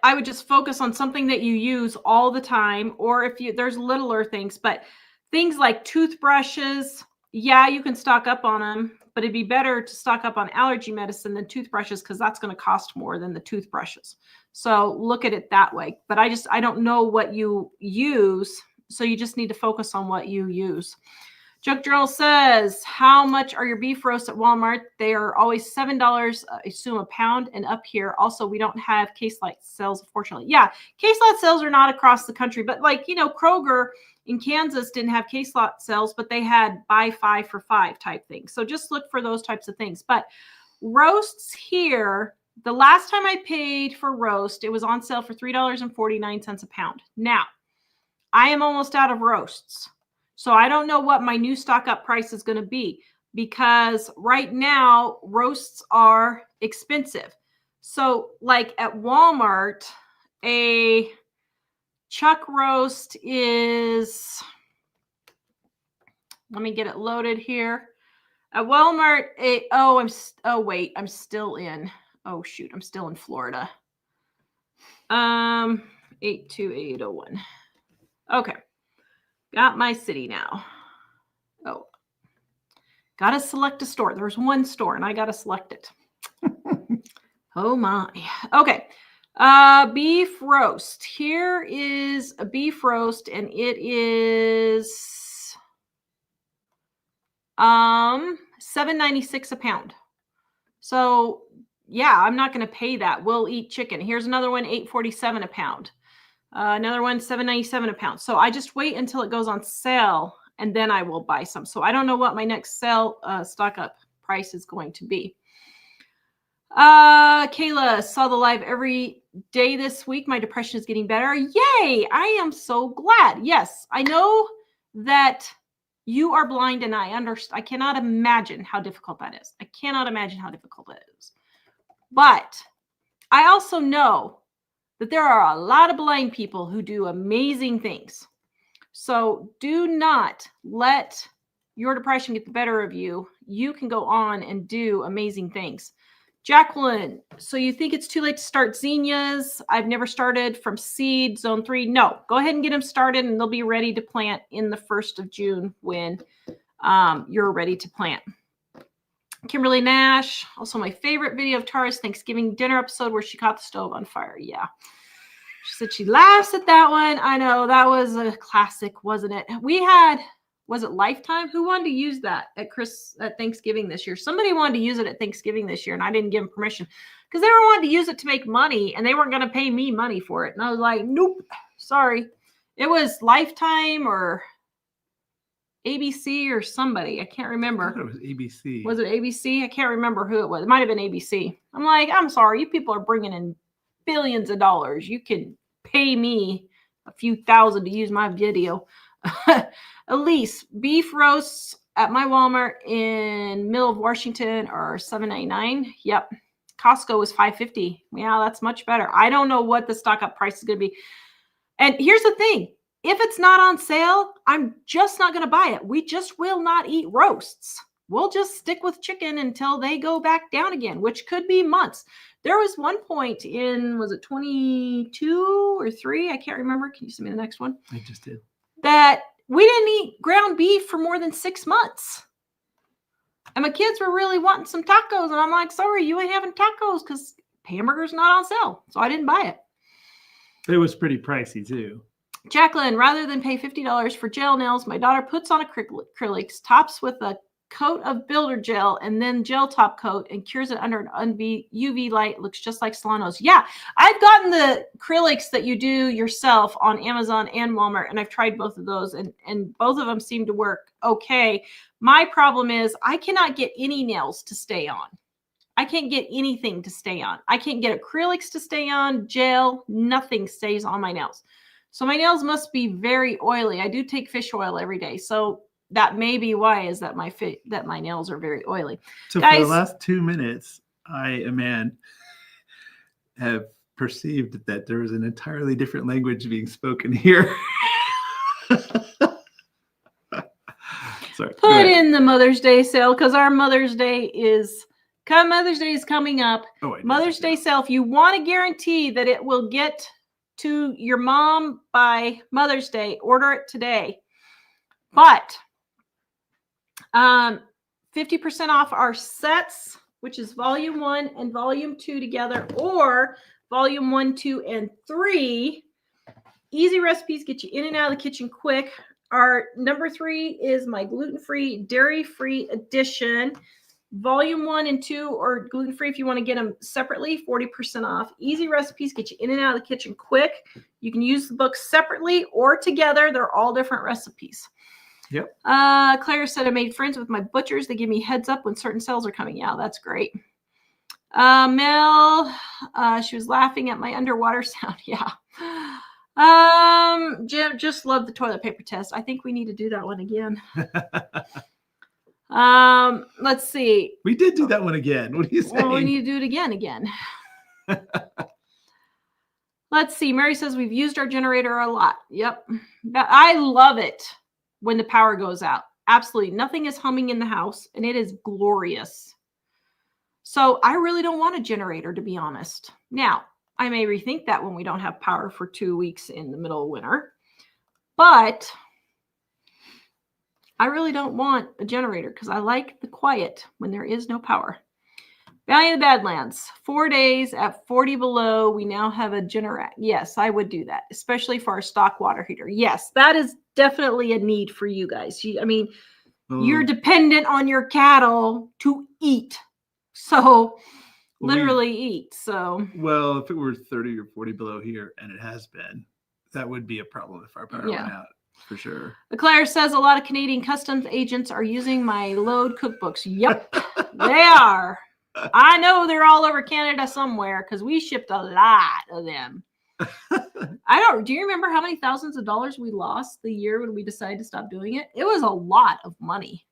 I would just focus on something that you use all the time, or if there's littler things, but things like toothbrushes, yeah, you can stock up on them, but it'd be better to stock up on allergy medicine than toothbrushes because that's going to cost more than the toothbrushes. So look at it that way. But I don't know what you use, so you just need to focus on what you use. Junk Journal says, how much are your beef roasts at Walmart? They are always $7, I assume, a pound, and up here. Also, we don't have case lot sales, unfortunately. Yeah, case lot sales are not across the country, but Kroger in Kansas didn't have case lot sales, but they had buy 5 for 5 type things. So just look for those types of things. But roasts here, the last time I paid for roast, it was on sale for $3.49 a pound. Now, I am almost out of roasts. So I don't know what my new stock up price is going to be because right now roasts are expensive. So like at Walmart, a chuck roast is, let me get it loaded here. At Walmart, I'm still in Florida. 82801. Okay. Got my city now. Oh, got to select a store. There's one store and I got to select it. Oh my. Okay. Beef roast. Here is a beef roast and it is $7.96 a pound. So yeah, I'm not going to pay that. We'll eat chicken. Here's another one, $8.47 a pound. Another one, $7.97 a pound. So I just wait until it goes on sale and then I will buy some. So I don't know what my next sale stock up price is going to be. Kayla saw the live every day this week. My depression is getting better. Yay! I am so glad. Yes, I know that You are blind, and I cannot imagine how difficult that is. I cannot imagine how difficult that is. But I also know that there are a lot of blind people who do amazing things. So do not let your depression get the better of you. You can go on and do amazing things. Jacqueline, so you think it's too late to start zinnias? I've never started from seed, zone 3. No, go ahead and get them started, and they'll be ready to plant in the 1st of June when you're ready to plant. Kimberly Nash, also my favorite video of Tara's Thanksgiving dinner episode where she caught the stove on fire. Yeah. She said she laughs at that one. I know, that was a classic, wasn't it? We had, was it Lifetime? Who wanted to use that at Thanksgiving this year? Somebody wanted to use it at Thanksgiving this year, and I didn't give them permission because they were wanting to use it to make money, and they weren't going to pay me money for it. And I was like, nope, sorry. It was Lifetime or ABC or somebody. I can't remember.
I thought it was ABC.
Was it ABC? I can't remember who it was. It might have been ABC. I'm like, I'm sorry. You people are bringing in billions of dollars. You can pay me a few thousand to use my video. Elise, beef roasts at my Walmart in middle of Washington are $7.99. Yep. Costco was $5.50. Yeah, that's much better. I don't know what the stock up price is going to be. And here's the thing. If it's not on sale, I'm just not going to buy it. We just will not eat roasts. We'll just stick with chicken until they go back down again, which could be months. There was one point in, was it 22 or 3? I can't remember. Can you send me the next one?
I just did.
That we didn't eat ground beef for more than 6 months. And my kids were really wanting some tacos. And I'm like, sorry, you ain't having tacos because hamburger's not on sale. So I didn't buy it.
It was pretty pricey too.
Jacqueline, rather than pay $50 for gel nails, my daughter puts on acrylics, tops with a coat of builder gel, and then gel top coat, and cures it under an UV light. Looks just like Solano's. Yeah, I've gotten the acrylics that you do yourself on Amazon and Walmart, and I've tried both of those, and both of them seem to work okay. My problem is I cannot get any nails to stay on. I can't get anything to stay on. I can't get acrylics to stay on, gel, nothing stays on my nails. So my nails must be very oily. I do take fish oil every day. So that may be why is that my nails are very oily.
So
Guys,
for the last 2 minutes, I, a man, have perceived that there is an entirely different language being spoken here. Sorry.
put in the Mother's Day sale because our Mother's Day is coming up.
Oh, I
Mother's Day sale. If you want to guarantee that it will get to your mom by Mother's Day, order it today. But 50% off our sets, which is volume 1 and volume 2 together, or volume 1, 2, and 3. Easy recipes get you in and out of the kitchen quick. Our number 3 is my gluten-free, dairy-free edition. Volume 1 and 2 or gluten-free if you want to get them separately, 40% off. Easy recipes get you in and out of the kitchen quick. You can use the books separately or together. They're all different recipes.
Yep.
Claire said, I made friends with my butchers. They give me heads up when certain sales are coming out. That's great. Mel, she was laughing at my underwater sound. Yeah. Jim, just love the toilet paper test. I think we need to do that one again. Let's see.
We did do that one again. What are you saying?
Well, we need to do it again. Let's see. Mary says we've used our generator a lot. Yep. I love it when the power goes out. Absolutely. Nothing is humming in the house, and it is glorious. So I really don't want a generator, to be honest. Now, I may rethink that when we don't have power for 2 weeks in the middle of winter, but I really don't want a generator because I like the quiet when there is no power. Valley of the Badlands, 4 days at 40 below. We now have a generator. Yes, I would do that, especially for our stock water heater. Yes, that is definitely a need for you guys. You're dependent on your cattle to eat. So literally eat. So
well, if it were 30 or 40 below here, and it has been, that would be a problem if our power went out. For sure. Claire says a lot of Canadian customs agents are using my load cookbooks. Yep, they are. I know they're all over Canada somewhere because we shipped a lot of them.
Do you remember how many thousands of dollars we lost the year when we decided to stop doing it? It was a lot of money.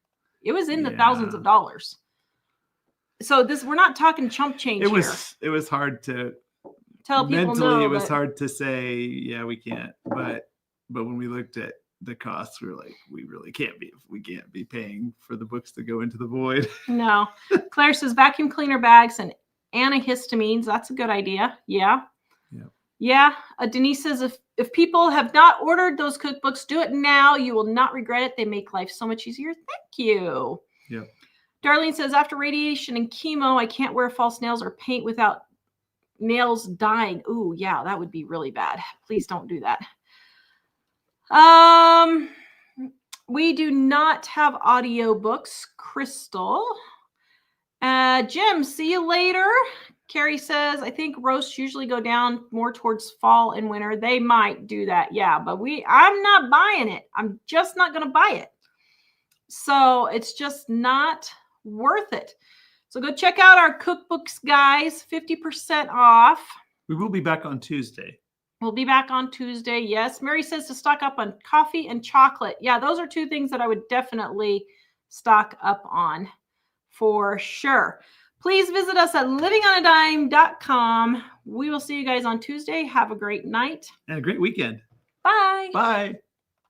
It was in the thousands of dollars. So we're not talking chump change
It
here.
It was hard to
Tell people
mentally.
no,
It was
but-
hard to say, yeah, we can't. But when we looked at the costs, we were like, we really can't be. We can't be paying for the books to go into the void.
No. Claire says vacuum cleaner bags and antihistamines. That's a good idea. Yeah.
Yep.
Yeah. Denise says if people have not ordered those cookbooks, do it now. You will not regret it. They make life so much easier. Thank you.
Yep.
Darlene says after radiation and chemo, I can't wear false nails or paint without nails dying. Ooh, yeah, that would be really bad. Please don't do that. We do not have audiobooks, Crystal. Jim, see you later. Carrie says, I think roasts usually go down more towards fall and winter. They might do that. Yeah, but I'm not buying it. I'm just not going to buy it. So it's just not worth it. So go check out our cookbooks, guys. 50% off.
We will be back on Tuesday.
We'll be back on Tuesday. Yes. Mary says to stock up on coffee and chocolate. Yeah, those are two things that I would definitely stock up on for sure. Please visit us at livingonadime.com. We will see you guys on Tuesday. Have a great night.
And a great weekend.
Bye.
Bye.